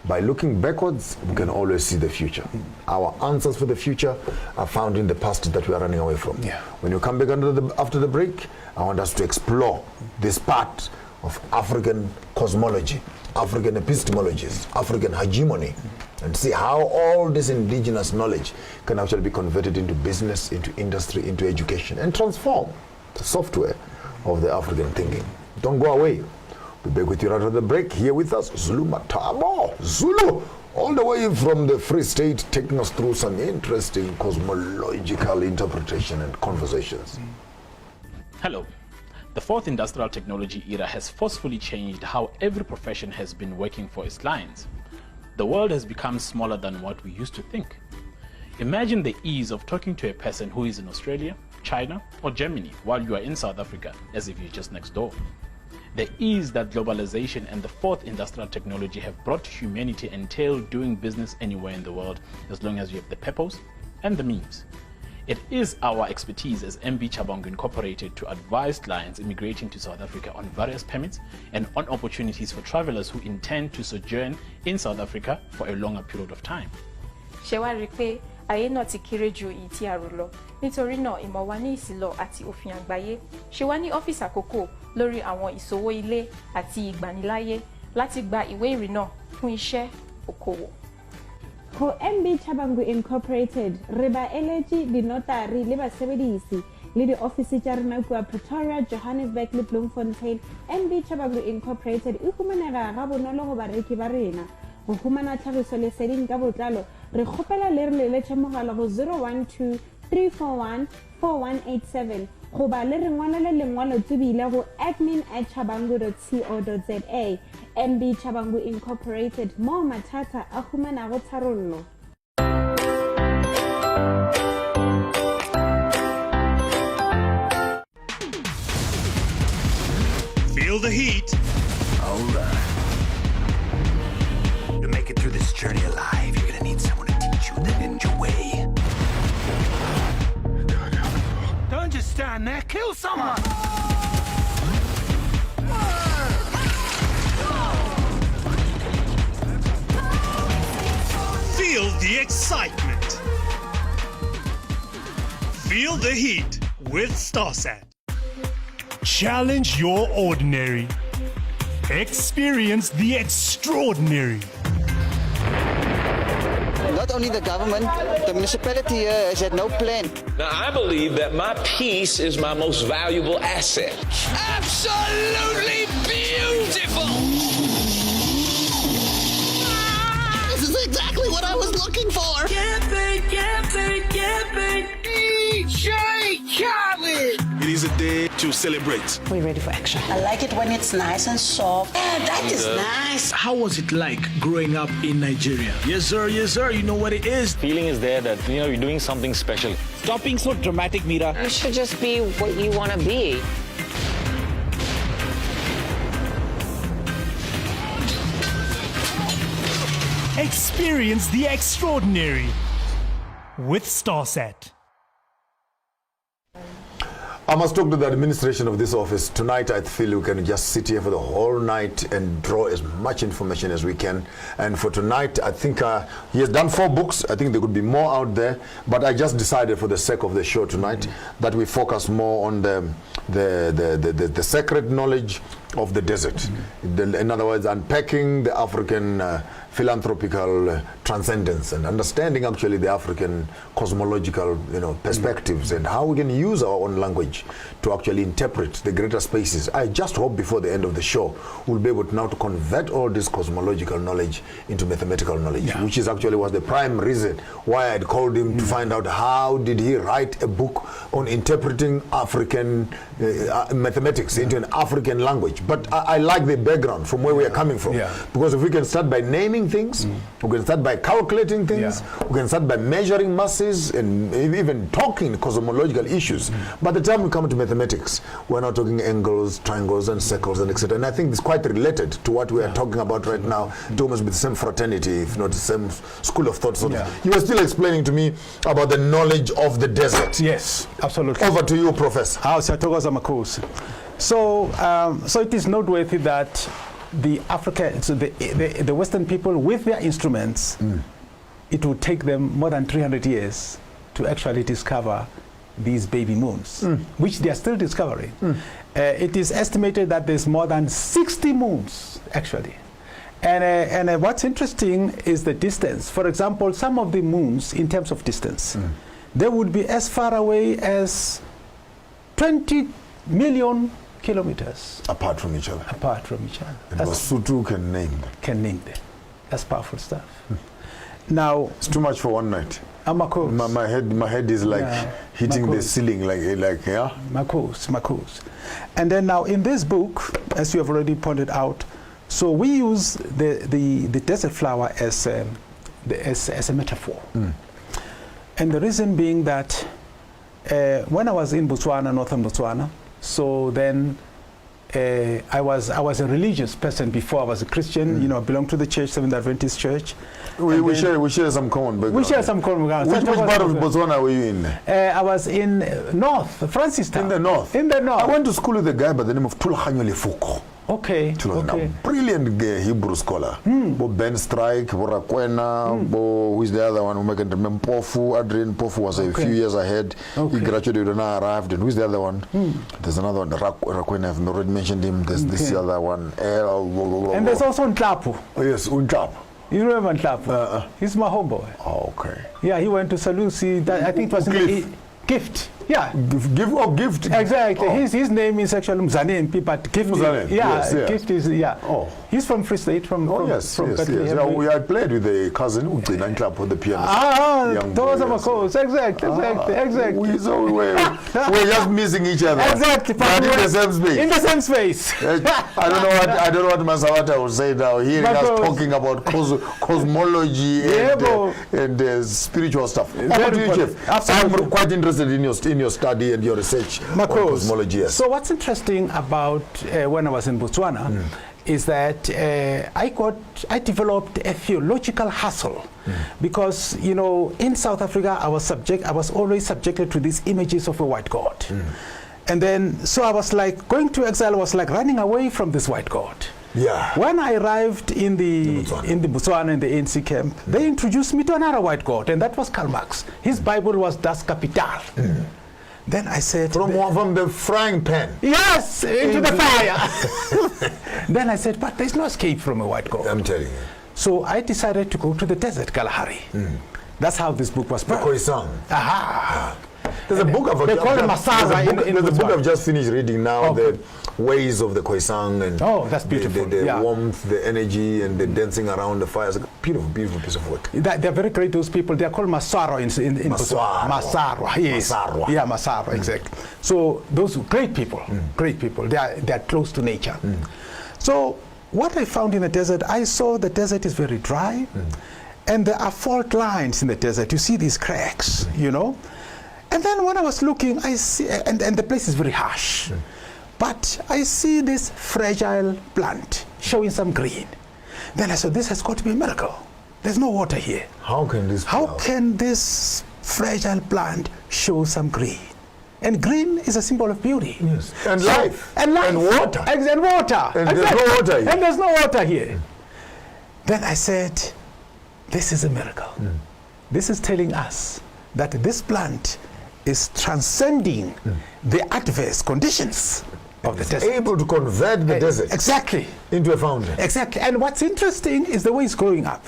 Speaker 1: By looking backwards, we can always see the future. Our answers for the future are found in the past that we are running away from. When you come back after the break, I want us to explore this part of African cosmology, African epistemologies, African hegemony, and see how all this indigenous knowledge can actually be converted into business, into industry, into education, and transform the software of the African thinking. Don't go away. We'll be back with you right after the break. Here with us, Zulu Matabo. Zulu, all the way from the Free State, taking us through some interesting cosmological interpretation and conversations.
Speaker 3: Hello. The fourth industrial technology era has forcefully changed how every profession has been working for its clients. The world has become smaller than what we used to think. Imagine the ease of talking to a person who is in Australia, China, or Germany while you are in South Africa, as if you're just next door. The ease that globalization and the fourth industrial technology have brought to humanity entail doing business anywhere in the world as long as you have the peppos and the memes. It is our expertise as MB Chabangu Incorporated to advise clients immigrating to South Africa on various permits and on opportunities for travelers who intend to sojourn in South Africa for a longer period of time.
Speaker 4: Ṣé wá rí pé ayé náà ti kéré ju èyí tí a rò lọ. Nítorí náà, ìmọ̀ wa ní ìsìlọ̀ àti òfin àgbáyé ṣe wá ní ọ́fíìsì àkókò lórí àwọn ìṣòwò ilé àti ìgbaniláyé láti gba ìwé ìrìnnà fún iṣẹ́ okòwò.
Speaker 5: Ho MB Chabangu Incorporated, reba eleji di notary le basebedisi le di office tsa rena kwa Pretoria, Johannesburg le Bloemfontein. MB Chabangu Incorporated e humanega ga bonolo go bareki ba rena. Go humana tlhagiso leseding ka botlalo, re kgopela le re leletše mogala go 012 341 4187 goba le re ngwalele lengwalo tsebile go admin@chabangu.co.za. MB Chabangu Incorporated, mo mathata a humanago tharollo.
Speaker 6: Feel the heat.
Speaker 7: All right. To make it through this journey alive, you're gonna need someone to teach you the ninja way.
Speaker 6: Don't just stand there, kill someone! Feel the excitement. Feel the heat with StarSat. Challenge your ordinary. Experience the extraordinary.
Speaker 8: Not only the government, the municipality here has had no plan.
Speaker 9: Now, I believe that my peace is my most valuable asset.
Speaker 10: Absolutely beautiful!
Speaker 11: This is exactly what I was looking
Speaker 10: looking for. DJ Khaled.
Speaker 7: It is a day to celebrate.
Speaker 5: We're ready for action.
Speaker 11: I like it when it's nice and soft. Yeah, that is nice.
Speaker 10: How was it like growing up in Nigeria? Yes, sir. Yes, sir. You know what it is.
Speaker 9: Feeling is there that, you're doing something special.
Speaker 10: Stop being so dramatic, Mira.
Speaker 11: You should just be what you want to be.
Speaker 6: Experience the extraordinary with StarSat.
Speaker 1: I must talk to the administration of this office. Tonight, I feel we can just sit here for the whole night and draw as much information as we can. And for tonight, I think he has done 4 books. I think there could be more out there. But I just decided for the sake of the show tonight that we focus more on the sacred knowledge of the desert. In other words, unpacking the African philanthropical transcendence and understanding actually the African cosmological perspectives and how we can use our own language to actually interpret the greater spaces. I just hope before the end of the show we'll be able now to convert all this cosmological knowledge into mathematical knowledge, which is actually was the prime reason why I'd called him to find out how did he write a book on interpreting African mathematics into an African language. But I like the background from where we are coming from, because if we can start by naming things, we can start by calculating things, we can start by measuring masses and even talking cosmological issues. By the time we come to mathematics, we're now talking angles, triangles and circles and etc. And I think it's quite related to what we are talking about right now. It almost be the same fraternity, if not the same school of thought. So you were still explaining to me about the knowledge of the desert.
Speaker 2: Yes, absolutely.
Speaker 1: Over to you, Professor.
Speaker 2: So it is noteworthy that the the Western people with their instruments, it would take them more than 300 years to actually discover these baby moons, which they are still discovering. It is estimated that there's more than 60 moons actually. And what's interesting is the distance. For example, some of the moons, in terms of distance, they would be as far away as 20 million kilometers
Speaker 1: apart from each other. And Basutu can name them.
Speaker 2: That's powerful stuff. Now
Speaker 1: it's too much for one night. My head is like hitting the ceiling,
Speaker 2: Marcos. And then now in this book, as you have already pointed out, so we use the desert flower as a metaphor. And the reason being that when I was in Botswana, northern Botswana, so then I was a religious person before I was a Christian. I belonged to the church, Seventh Adventist Church.
Speaker 1: We share some common background.
Speaker 2: We share some common background.
Speaker 1: Which part of Botswana were you in?
Speaker 2: I was in North, Francistown.
Speaker 1: In the north?
Speaker 2: In the north.
Speaker 1: I went to school with a guy by the name of Tulhanyo Lefuko.
Speaker 2: Okay.
Speaker 1: A brilliant Hebrew scholar. Ben Strike, Borakwena, who is the other one who I can remember? Pofu. Adrian Pofu was a few years ahead. He graduated and I arrived. And who's the other one? There's another one. Rakwena, I've already mentioned him. There's this other one.
Speaker 2: And there's also Ntlapu.
Speaker 1: Oh, yes, Ntlapu.
Speaker 2: You remember Ntlapu? He's my homeboy.
Speaker 1: Oh, okay.
Speaker 2: Yeah, he went to Salusi. I think it was Gift. Yeah.
Speaker 1: Gift.
Speaker 2: Exactly. Oh. His name is actually Mzanempi, but Gift. Gift is,
Speaker 1: Oh.
Speaker 2: He's from Free State, from
Speaker 1: Bethlehem. Yeah, I played with a cousin who did nine club for the piano.
Speaker 2: Those are my codes. Exactly.
Speaker 1: We're just missing each other.
Speaker 2: Exactly.
Speaker 1: But in the same space.
Speaker 2: In the same space.
Speaker 1: I don't know what Masawata will say now. Hearing us talking about cosmology and spiritual stuff. I'm quite interested in your study and your research on cosmology. Yes.
Speaker 2: So what's interesting about when I was in Botswana is that I developed a theological hustle because in South Africa I was always subjected to these images of a white God, and then so I was like going to exile was like running away from this white God.
Speaker 1: Yeah.
Speaker 2: When I arrived in the Botswana in the ANC camp, they introduced me to another white God, and that was Karl Marx. His Bible was Das Kapital. Then I said,
Speaker 1: from the frying pan.
Speaker 2: Yes, into the fire. Then I said, but there's no escape from a white God.
Speaker 1: I'm telling you.
Speaker 2: So I decided to go to the desert, Kalahari. That's how this book was born.
Speaker 1: Khoisan.
Speaker 2: Aha.
Speaker 1: There's a book
Speaker 2: they call it Masara
Speaker 1: there's a book I've just finished reading now, the ways of the Khoisan, and
Speaker 2: that's beautiful.
Speaker 1: The warmth, the energy, and the dancing around the fire. It's a beautiful, beautiful piece of work.
Speaker 2: They're very great, those people. They're called Masara in Masara, yes.
Speaker 1: Masara.
Speaker 2: Yeah, Masara, exactly. So those great people, great people. They're close to nature. So what I found in the desert, I saw the desert is very dry, and there are fault lines in the desert. You see these cracks, you know. And then when I was looking, I see, and the place is very harsh. But I see this fragile plant showing some green. Then I said, this has got to be a miracle. There's no water here.
Speaker 1: How can
Speaker 2: this fragile plant show some green? And green is a symbol of beauty.
Speaker 1: Yes. And life.
Speaker 2: And life.
Speaker 1: And water.
Speaker 2: And water.
Speaker 1: And there's no water here.
Speaker 2: And there's no water here. Then I said, this is a miracle. This is telling us that this plant is transcending the adverse conditions of the desert.
Speaker 1: Able to convert the desert into a fountain.
Speaker 2: Exactly. And what's interesting is the way it's growing up.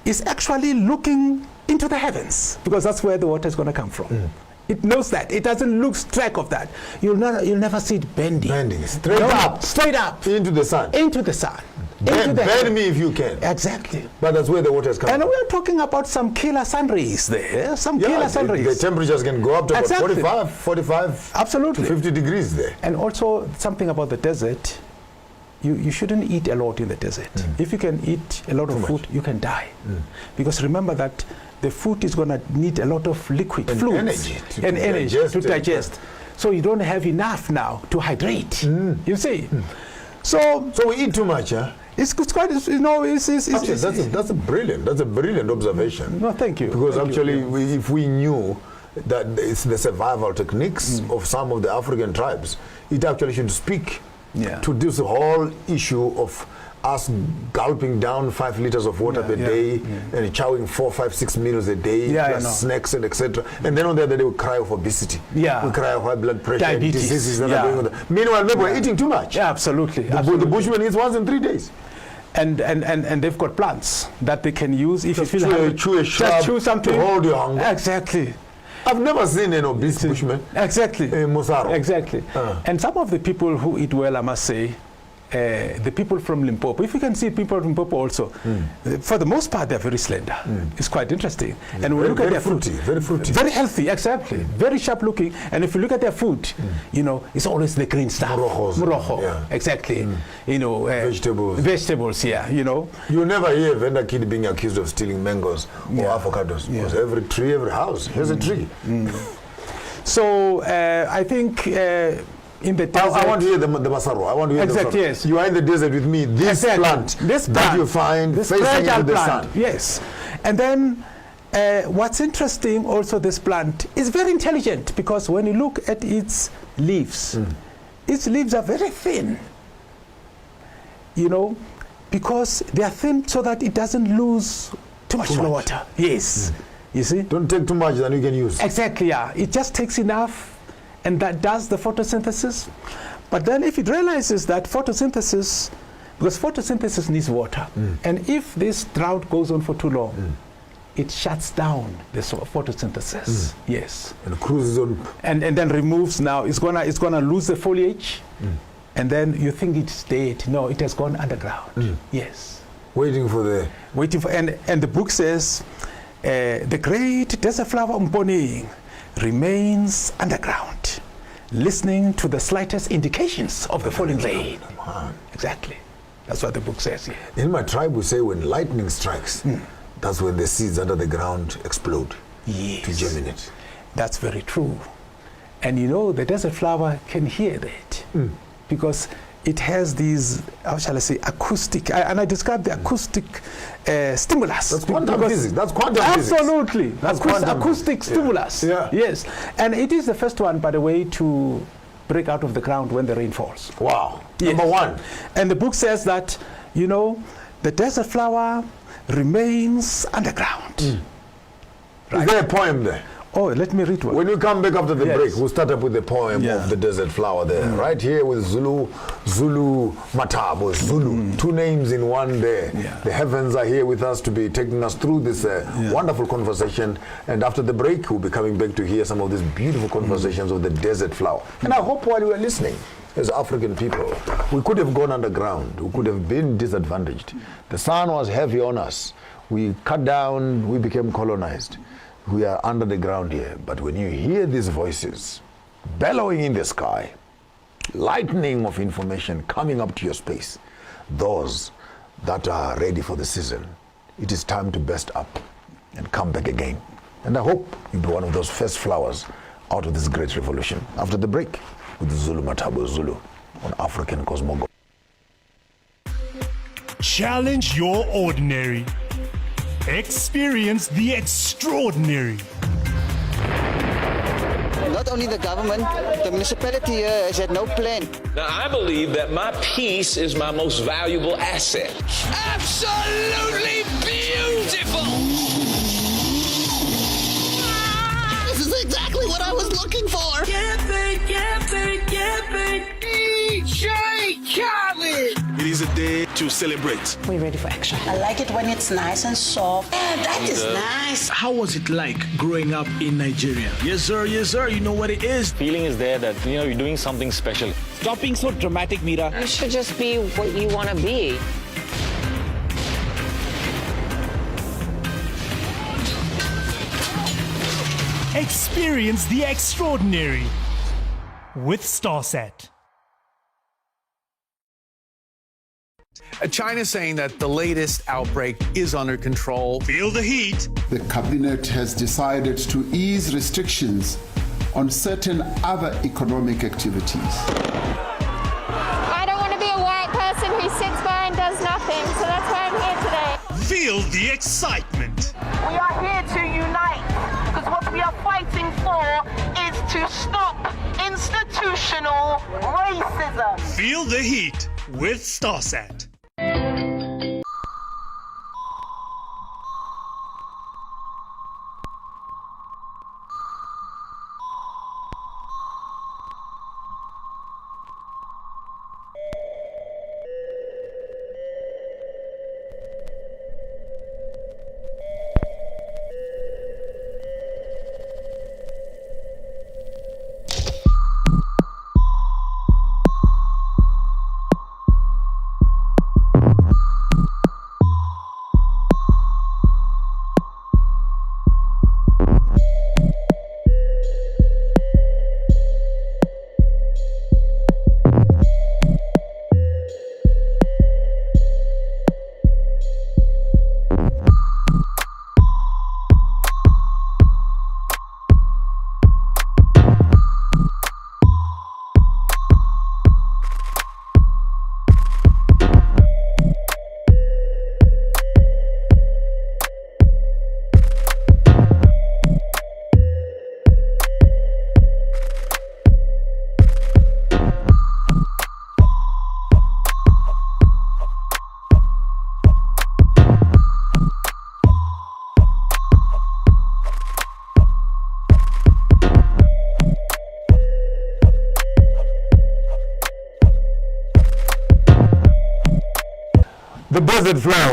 Speaker 2: It's actually looking into the heavens, because that's where the water is going to come from. It knows that. It doesn't lose track of that. You'll never see it bending.
Speaker 1: Straight up.
Speaker 2: Straight up.
Speaker 1: Into the sun.
Speaker 2: Into the sun.
Speaker 1: Bend me if you can.
Speaker 2: Exactly.
Speaker 1: But that's where the water is coming.
Speaker 2: And we're talking about some killer sun rays there. Killer sun rays.
Speaker 1: The temperatures can go up to about 45
Speaker 2: Absolutely.
Speaker 1: to 50 degrees there.
Speaker 2: And also something about the desert, you shouldn't eat a lot in the desert. If you can eat a lot of food, you can die. Because remember that the food is going to need a lot of liquid, fluids, and energy to digest. So you don't have enough now to hydrate. You see? So
Speaker 1: we eat too much, huh?
Speaker 2: It's quite, you know,
Speaker 1: that's a brilliant observation.
Speaker 2: No, thank you.
Speaker 1: Because if we knew that it's the survival techniques of some of the African tribes, it actually should speak to this whole issue of us gulping down 5 liters of water per day and chowing 4, 5, 6 meals a day, plus snacks and etc. And then on the other day we cry of obesity. We cry of high blood pressure,
Speaker 2: diabetes,
Speaker 1: and diseases that are going on there. Meanwhile, maybe we're eating too much.
Speaker 2: Yeah, absolutely.
Speaker 1: The bushman eats once in 3 days.
Speaker 2: And they've got plants that they can use if
Speaker 1: just
Speaker 2: you feel hungry.
Speaker 1: Just chew something to hold your hunger.
Speaker 2: Exactly.
Speaker 1: I've never seen an obese bushman.
Speaker 2: Exactly.
Speaker 1: Musaro.
Speaker 2: Exactly. And some of the people who eat well, I must say, the people from Limpopo, if you can see people from Limpopo also, for the most part they're very slender. It's quite interesting. And when we look at their food,
Speaker 1: very fruity,
Speaker 2: very healthy, exactly, very sharp looking. And if you look at their food, you know, it's always the green stuff. Morojo, exactly. You know, vegetables, you know.
Speaker 1: You never hear a vendor kid being accused of stealing mangoes or avocados, because every tree, every house has a tree.
Speaker 2: So I think in the desert,
Speaker 1: I want to hear the Masaro. I want to hear the Masaro.
Speaker 2: Yes.
Speaker 1: You are in the desert with me. This plant that you find facing into the sun.
Speaker 2: Yes. And then what's interesting also, this plant is very intelligent, because when you look at its leaves are very thin. You know, because they are thin so that it doesn't lose too much water. Yes. You see?
Speaker 1: Don't take too much than you can use.
Speaker 2: Exactly, yeah. It just takes enough, and that does the photosynthesis. But then if it realizes that photosynthesis, because photosynthesis needs water, and if this drought goes on for too long, it shuts down the photosynthesis. Yes.
Speaker 1: And cruises on.
Speaker 2: And then removes now, it's gonna lose the foliage, and then you think it's dead. No, it has gone underground. Yes.
Speaker 1: Waiting for
Speaker 2: and the book says, the great desert flower Mponing remains underground, listening to the slightest indications of the falling rain. Exactly. That's what the book says here.
Speaker 1: In my tribe, we say when lightning strikes, that's when the seeds under the ground explode to germinate.
Speaker 2: That's very true. And you know, the desert flower can hear that because it has these, how shall I say, acoustic, and I describe the acoustic stimulus.
Speaker 1: That's quantum physics. That's quantum physics.
Speaker 2: Absolutely. That's acoustic stimulus. Yes. And it is the first one, by the way, to break out of the ground when the rain falls.
Speaker 1: Wow. Yes. Number one.
Speaker 2: And the book says that, you know, the desert flower remains underground.
Speaker 1: Right? Is there a poem there?
Speaker 2: Oh, let me read one.
Speaker 1: When you come back after the
Speaker 2: Yes.
Speaker 1: break, we'll start up with the poem of the desert flower there. Right here with Zulu Matabo, Zulu. Two names in one there. The heavens are here with us to be taking us through this wonderful conversation. And after the break, we'll be coming back to hear some of these beautiful conversations of the desert flower. And I hope while you were listening, as African people, we could have gone underground. We could have been disadvantaged. The sun was heavy on us. We cut down, we became colonized. We are under the ground here. But when you hear these voices bellowing in the sky, lightning of information coming up to your space, those that are ready for the season, it is time to burst up and come back again. And I hope you'll be one of those first flowers out of this great revolution. After the break, with Zulu Matabo Zulu on African Cosmogo.
Speaker 6: Challenge your ordinary. Experience the extraordinary.
Speaker 8: Not only the government, the municipality here has had no plan.
Speaker 9: Now, I believe that my peace is my most valuable asset.
Speaker 7: Absolutely beautiful! This is exactly what I was looking for! DJ Khaled!
Speaker 10: It is a day to celebrate.
Speaker 11: We're ready for action. I like it when it's nice and soft. Yeah, that is nice.
Speaker 10: How was it like growing up in Nigeria? Yes, sir, you know what it is.
Speaker 12: Feeling is there that, you're doing something special.
Speaker 10: Stop being so dramatic, Mira.
Speaker 13: You should just be what you want to be.
Speaker 6: Experience the extraordinary with StarSat.
Speaker 14: China saying that the latest outbreak is under control.
Speaker 6: Feel the heat.
Speaker 15: The cabinet has decided to ease restrictions on certain other economic activities.
Speaker 16: I don't want to be a white person who sits by and does nothing, so that's why I'm here today.
Speaker 6: Feel the excitement.
Speaker 17: We are here to unite, because what we are fighting for is to stop institutional racism.
Speaker 6: Feel the heat with StarSat.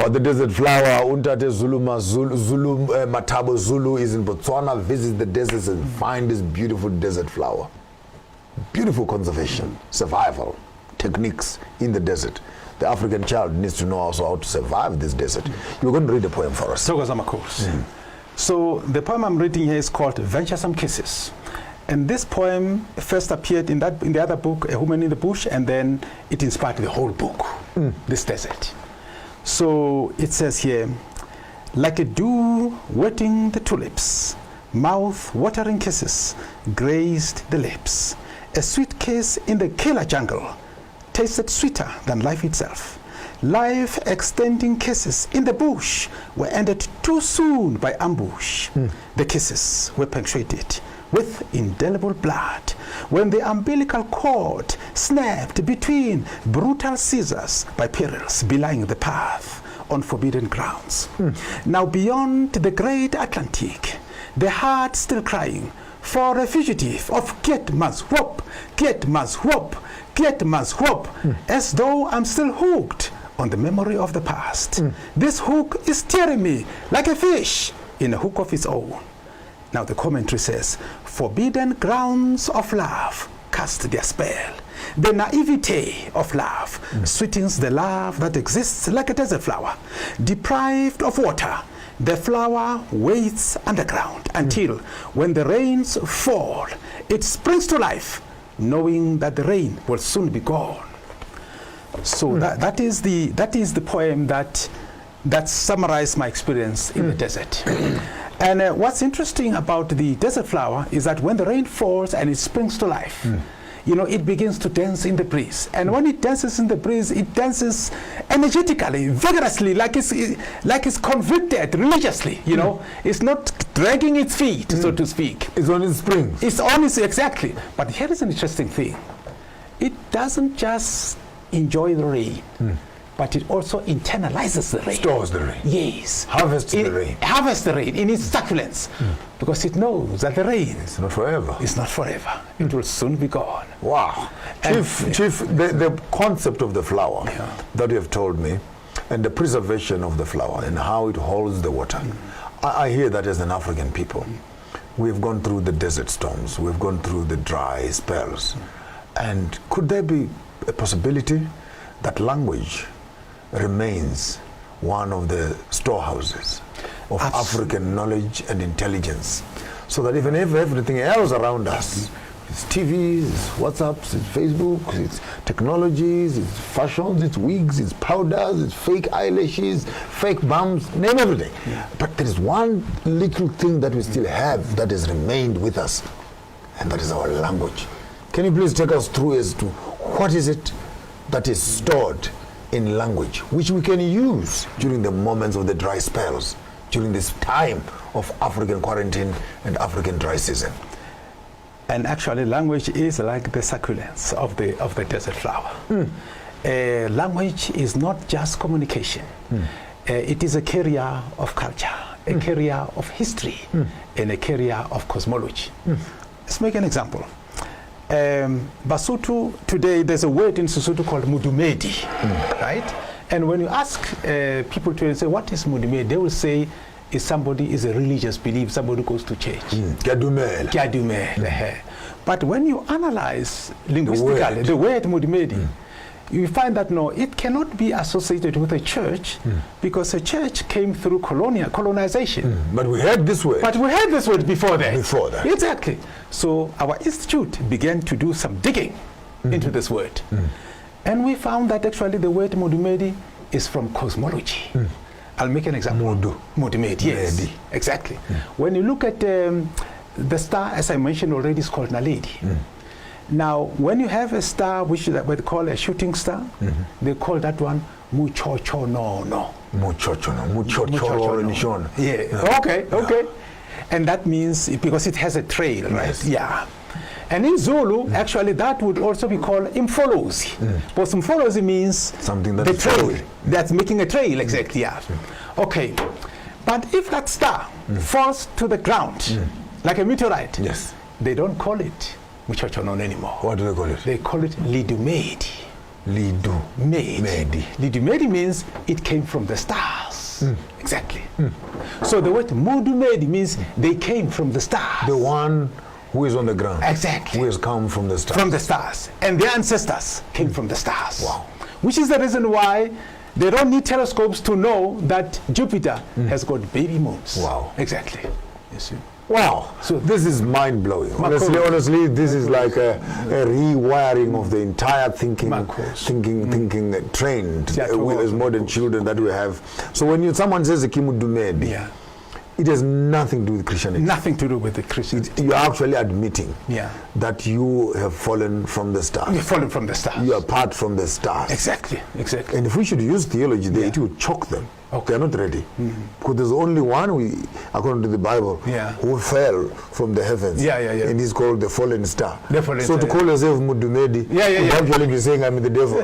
Speaker 1: The desert flower, Untate Zulu Matabo Zulu is in Botswana. Visit the deserts and find this beautiful desert flower. Beautiful conservation, survival techniques in the desert. The African child needs to know also how to survive this desert. You're going to read a poem for us.
Speaker 2: So the poem I'm reading here is called Venturesome Kisses. And this poem first appeared in the other book, A Woman in the Bush, and then it inspired the whole book, this desert. So it says here, like a dew wetting the tulips, mouth-watering kisses grazed the lips. A sweet kiss in the killer jungle tasted sweeter than life itself. Life-extending kisses in the bush were ended too soon by ambush. The kisses were punctuated with indelible blood when the umbilical cord snapped between brutal scissors by perils belying the path on forbidden grounds. Now beyond the great Atlantic, the heart still crying for a fugitive of Keetmanshoop, Keetmanshoop, Keetmanshoop, as though I'm still hooked on the memory of the past. This hook is tearing me like a fish in a hook of its own. Now the commentary says, forbidden grounds of love cast their spell. The naivete of love sweetens the love that exists like a desert flower. Deprived of water, the flower waits underground until when the rains fall, it springs to life, knowing that the rain will soon be gone. So that is the poem that summarized my experience in the desert. And what's interesting about the desert flower is that when the rain falls and it springs to life, you know, it begins to dance in the breeze. And when it dances in the breeze, it dances energetically, vigorously, like it's convicted religiously, you know. It's not dragging its feet, so to speak.
Speaker 1: It's on its springs.
Speaker 2: It's on its, exactly. But here is an interesting thing. It doesn't just enjoy the rain, but it also internalizes the rain.
Speaker 1: Stores the rain.
Speaker 2: Yes.
Speaker 1: Harvests the rain.
Speaker 2: Harvests the rain in its succulence. Because it knows that the rain
Speaker 1: is not forever.
Speaker 2: It's not forever. It will soon be gone.
Speaker 1: Wow. Chief, the concept of the flower that you have told me, and the preservation of the flower and how it holds the water, I hear that as an African people. We've gone through the desert storms. We've gone through the dry spells. And could there be a possibility that language remains one of the storehouses of African knowledge and intelligence, so that even if everything else around us, it's TVs, it's WhatsApps, it's Facebook, it's technologies, it's fashions, it's wigs, it's powders, it's fake eyelashes, fake bums, name everything. But there is one little thing that we still have that has remained with us, and that is our language. Can you please take us through as to what is it that is stored in language, which we can use during the moments of the dry spells, during this time of African quarantine and African dry season?
Speaker 2: And actually, language is like the succulence of the desert flower. Language is not just communication. It is a carrier of culture, a carrier of history, and a carrier of cosmology. Let's make an example. Basotho today, there's a word in Sesotho called mudumedi, right? And when you ask people to say, what is mudumedi? They will say, is somebody is a religious belief, somebody goes to church. Kiadumele. But when you analyze linguistically the word mudumedi, you find that no, it cannot be associated with a church because a church came through colonization.
Speaker 1: But we heard this word.
Speaker 2: But we heard this word before that.
Speaker 1: Before that.
Speaker 2: Exactly. So our institute began to do some digging into this word. And we found that actually the word mudumedi is from cosmology. I'll make an example. Mudumedi, yes. Medi. Exactly. When you look at the star, as I mentioned already, is called Naledi. Now, when you have a star which they call a shooting star, they call that one Muchochonono.
Speaker 1: Muchochonono.
Speaker 2: Yeah. Okay. And that means because it has a trail, right?
Speaker 1: Yes.
Speaker 2: Yeah. And in Zulu, actually, that would also be called Imfolozi. But Imfolozi means
Speaker 1: something that
Speaker 2: the trail. That's making a trail, exactly. Yeah. Okay. But if that star falls to the ground like a meteorite, they don't call it Muchochonono anymore.
Speaker 1: What do they call it?
Speaker 2: They call it Lidumedi.
Speaker 1: Lidumedi.
Speaker 2: Lidumedi means it came from the stars. Exactly. So the word Mudumedi means they came from the stars.
Speaker 1: The one who is on the ground.
Speaker 2: Exactly.
Speaker 1: Who has come from the stars.
Speaker 2: From the stars. And their ancestors came from the stars.
Speaker 1: Wow.
Speaker 2: Which is the reason why they don't need telescopes to know that Jupiter has got baby moons.
Speaker 1: Wow.
Speaker 2: Exactly. You see.
Speaker 1: Wow. So this is mind-blowing. Honestly, this is like a rewiring of the entire thinking trained with as modern children that we have. So when someone says a Kimudumedi, it has nothing to do with Christianity.
Speaker 2: Nothing to do with the Christianity.
Speaker 1: You're actually admitting that you have fallen from the stars.
Speaker 2: You've fallen from the stars.
Speaker 1: You are apart from the stars.
Speaker 2: Exactly.
Speaker 1: And if we should use theology there, it would choke them. Okay. They're not ready. Because there's only one, according to the Bible, who fell from the heavens. And he's called the fallen star. So to call yourself Mudumedi, you actually be saying I'm the devil.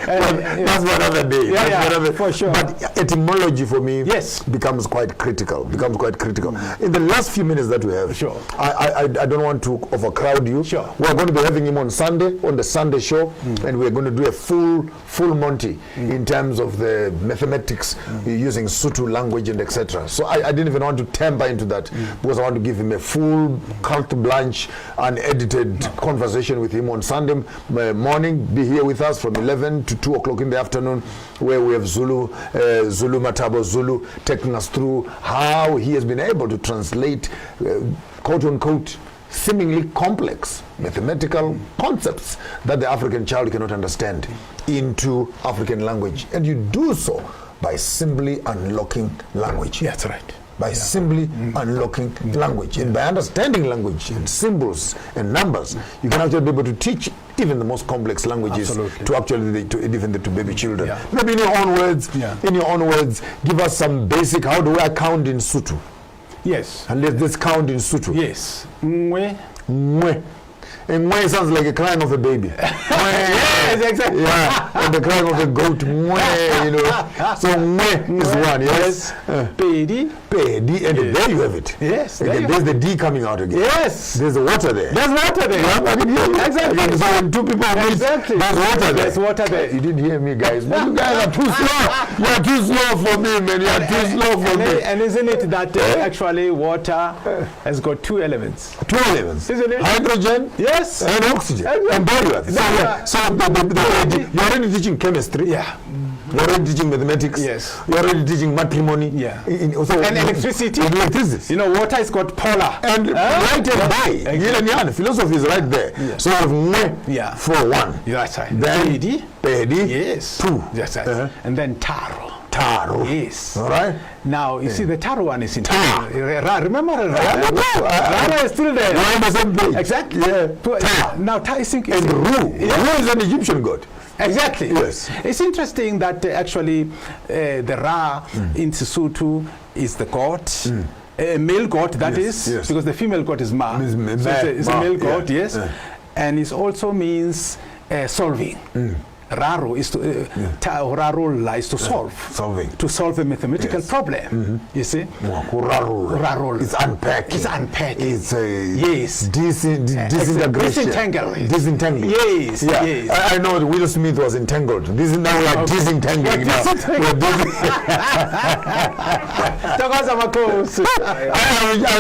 Speaker 1: That's another day.
Speaker 2: For sure.
Speaker 1: But etymology for me becomes quite critical. In the last few minutes that we have, I don't want to overcrowd you. We're going to be having him on Sunday, on the Sunday show, and we're going to do a full Monty in terms of the mathematics using Sutu language and etc. So I didn't even want to temper into that because I want to give him a full carte blanche, unedited conversation with him on Sunday morning. Be here with us from 11 to 2 o'clock in the afternoon, where we have Zulu Matabo Zulu taking us through how he has been able to translate quote unquote seemingly complex mathematical concepts that the African child cannot understand into African language. And you do so by simply unlocking language.
Speaker 2: That's right.
Speaker 1: By simply unlocking language. And by understanding language and symbols and numbers, you can actually be able to teach even the most complex languages to actually even to baby children. Maybe in your own words, give us some basic, how do I count in Sutu?
Speaker 2: Yes.
Speaker 1: And let's count in Sutu.
Speaker 2: Yes.
Speaker 1: Mwe. And mwe sounds like a crying of a baby.
Speaker 2: Yes, exactly.
Speaker 1: Yeah, and the crying of a goat. Mwe, you know. So mwe is one, yes.
Speaker 2: Pedi.
Speaker 1: And there you have it.
Speaker 2: Yes.
Speaker 1: Again, there's the D coming out again.
Speaker 2: Yes.
Speaker 1: There's the water there.
Speaker 2: There's water there.
Speaker 1: Yeah, I didn't hear you.
Speaker 2: Exactly.
Speaker 1: Again, so when two people meet,
Speaker 2: exactly.
Speaker 1: there's water there.
Speaker 2: There's water there.
Speaker 1: You didn't hear me, guys. But you guys are too slow. You are too slow for me, man. You are too slow for me.
Speaker 2: And isn't it that actually water has got two elements?
Speaker 1: Two elements.
Speaker 2: Isn't it?
Speaker 1: Hydrogen.
Speaker 2: Yes.
Speaker 1: And oxygen. And bioearth. So you're already teaching chemistry.
Speaker 2: Yeah.
Speaker 1: You're already teaching mathematics.
Speaker 2: Yes.
Speaker 1: You're already teaching matrimony.
Speaker 2: Yeah.
Speaker 1: And
Speaker 2: electricity.
Speaker 1: Electricity.
Speaker 2: You know, water is got polar.
Speaker 1: And right and by. Yin and yang. Philosophy is right there.
Speaker 2: Yeah.
Speaker 1: So you have mwe for one.
Speaker 2: That's right.
Speaker 1: Then
Speaker 2: pedi. Yes.
Speaker 1: Two.
Speaker 2: That's right. And then taro. Yes.
Speaker 1: All right.
Speaker 2: Now, you see, the taro one is in remember Ra is still there. Exactly.
Speaker 1: Yeah.
Speaker 2: Now, I think
Speaker 1: and Ru. Ru is an Egyptian god.
Speaker 2: Exactly.
Speaker 1: Yes.
Speaker 2: It's interesting that actually the Ra in Sesotho is the god. A male god, that is, because the female god is Ma. It's a male god, yes. And it also means solving. Raro is to Rarola is to solve. To solve a mathematical problem. You see? Rarol.
Speaker 1: It's unpacking. It's
Speaker 2: disentangling. Yes.
Speaker 1: Yeah.
Speaker 2: Yes.
Speaker 1: I know that Will Smith was entangled. This is now we are disentangling now. I'm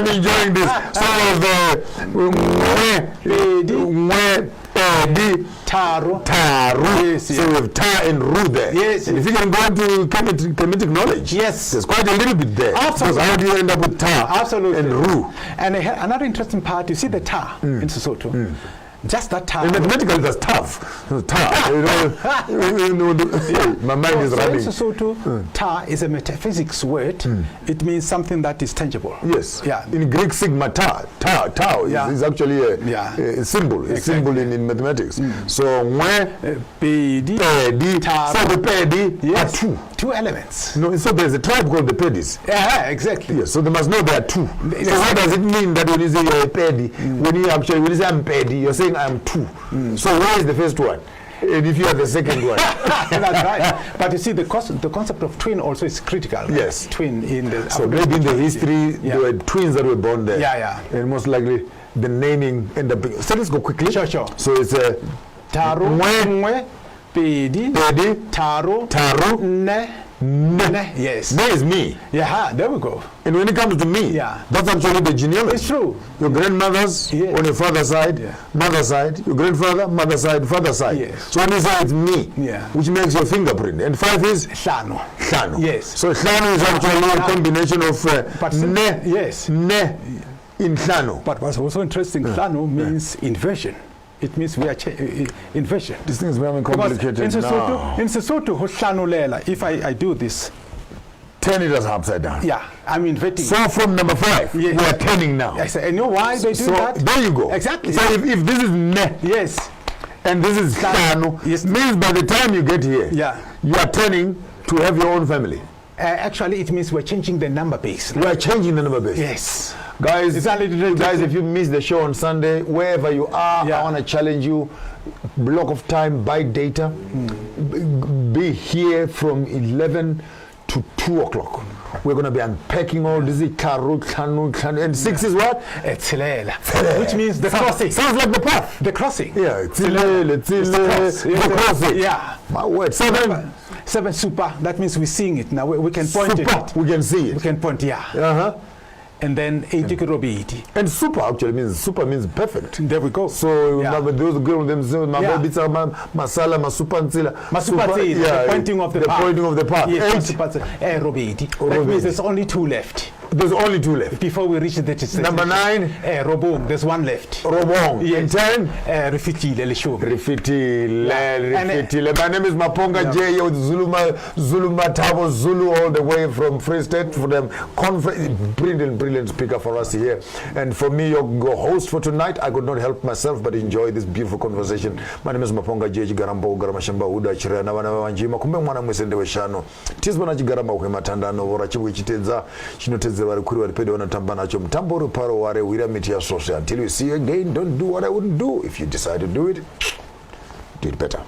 Speaker 1: enjoying this. Some of the
Speaker 2: Taro.
Speaker 1: Yes, so we have ta and ru there.
Speaker 2: Yes.
Speaker 1: And if you can go into Kemetic knowledge, there's quite a little bit there.
Speaker 2: Absolutely.
Speaker 1: Because how do you end up with ta and ru?
Speaker 2: And another interesting part, you see the ta in Sesotho. Just that ta.
Speaker 1: In mathematical, that's tough. Ta. My mind is running.
Speaker 2: In Sesotho, ta is a metaphysics word. It means something that is tangible.
Speaker 1: Yes.
Speaker 2: Yeah.
Speaker 1: In Greek, sigma tau is actually a symbol. A symbol in mathematics. So when
Speaker 2: pedi,
Speaker 1: so the pedi are two.
Speaker 2: Two elements.
Speaker 1: No, so there's a tribe called the pedis.
Speaker 2: Yeah, exactly.
Speaker 1: Yes. So they must know there are two. So what does it mean that when you say you're a pedi, when you say I'm pedi, you're saying I'm two. So where is the first one? And if you are the second one.
Speaker 2: That's right. But you see, the concept of twin also is critical.
Speaker 1: Yes.
Speaker 2: Twin in the...
Speaker 1: So maybe in the history, there were twins that were born there.
Speaker 2: Yeah.
Speaker 1: And most likely, the naming and the... So let's go quickly.
Speaker 2: Sure.
Speaker 1: So it's a...
Speaker 2: Taro, mwe, pedi, taro, ne. Yes.
Speaker 1: Ne is me.
Speaker 2: Yeah, there we go.
Speaker 1: And when it comes to me, that's actually the genealogy.
Speaker 2: It's true.
Speaker 1: Your grandmothers on your father's side, mother's side, your grandfather, mother's side, father's side.
Speaker 2: Yes.
Speaker 1: So when you say it's me, which makes your fingerprint. And 5 is?
Speaker 2: Hlano.
Speaker 1: Yes. So Hlano is actually a combination of ne, ne in Hlano.
Speaker 2: But what's also interesting, Hlano means inversion. It means we are inversion.
Speaker 1: These things are very complicated
Speaker 2: in Sesotho, if I do this,
Speaker 1: turn it as upside down.
Speaker 2: Yeah, I'm inverting.
Speaker 1: So from number 5, we are turning now.
Speaker 2: Yes, and you know why they do that?
Speaker 1: There you go.
Speaker 2: Exactly.
Speaker 1: So if this is ne,
Speaker 2: yes,
Speaker 1: and this is Hlano, means by the time you get here, you are turning to have your own family.
Speaker 2: Actually, it means we're changing the number base.
Speaker 1: We are changing the number base.
Speaker 2: Yes.
Speaker 1: Guys, if you miss the show on Sunday, wherever you are, I want to challenge you. Block of time, buy data. Be here from 11 to 2 o'clock. We're going to be unpacking all this. And 6 is what?
Speaker 2: Which means the crossing.
Speaker 1: Sounds like the path.
Speaker 2: The crossing.
Speaker 1: Yeah. The crossing.
Speaker 2: Yeah.
Speaker 1: My word.
Speaker 2: 7 super. That means we're seeing it now. We can point
Speaker 1: super.
Speaker 2: it.
Speaker 1: We can see it.
Speaker 2: We can point, And then 80 could be 80.
Speaker 1: And super actually means perfect.
Speaker 2: There we go.
Speaker 1: So those girls themselves, masala,
Speaker 2: the pointing of the path.
Speaker 1: The pointing of the path.
Speaker 2: Yes, that means there's only 2 left.
Speaker 1: There's only 2 left.
Speaker 2: Before we reach the
Speaker 1: number 9,
Speaker 2: Robong. There's 1 left.
Speaker 1: Robong.
Speaker 2: Yes.
Speaker 1: And 10,
Speaker 2: Rifitile.
Speaker 1: My name is Maponga J. Zuluma Tabo Zulu, all the way from Free State for them. Brilliant speaker for us here. And for me, your host for tonight, I could not help myself but enjoy this beautiful conversation. My name is Maponga J. Garambo Garamashamba Uda Chirana Wanjima Kumbe Mwana Mwesende Weshano. Tisbana Jigarama Matandano or Chiwichitenza, Chinoteza Kuri Pedo Natambana Chum Tamboro Paro Ware Wiramitia Sosa. Until we see you again, don't do what I wouldn't do. If you decide to do it better.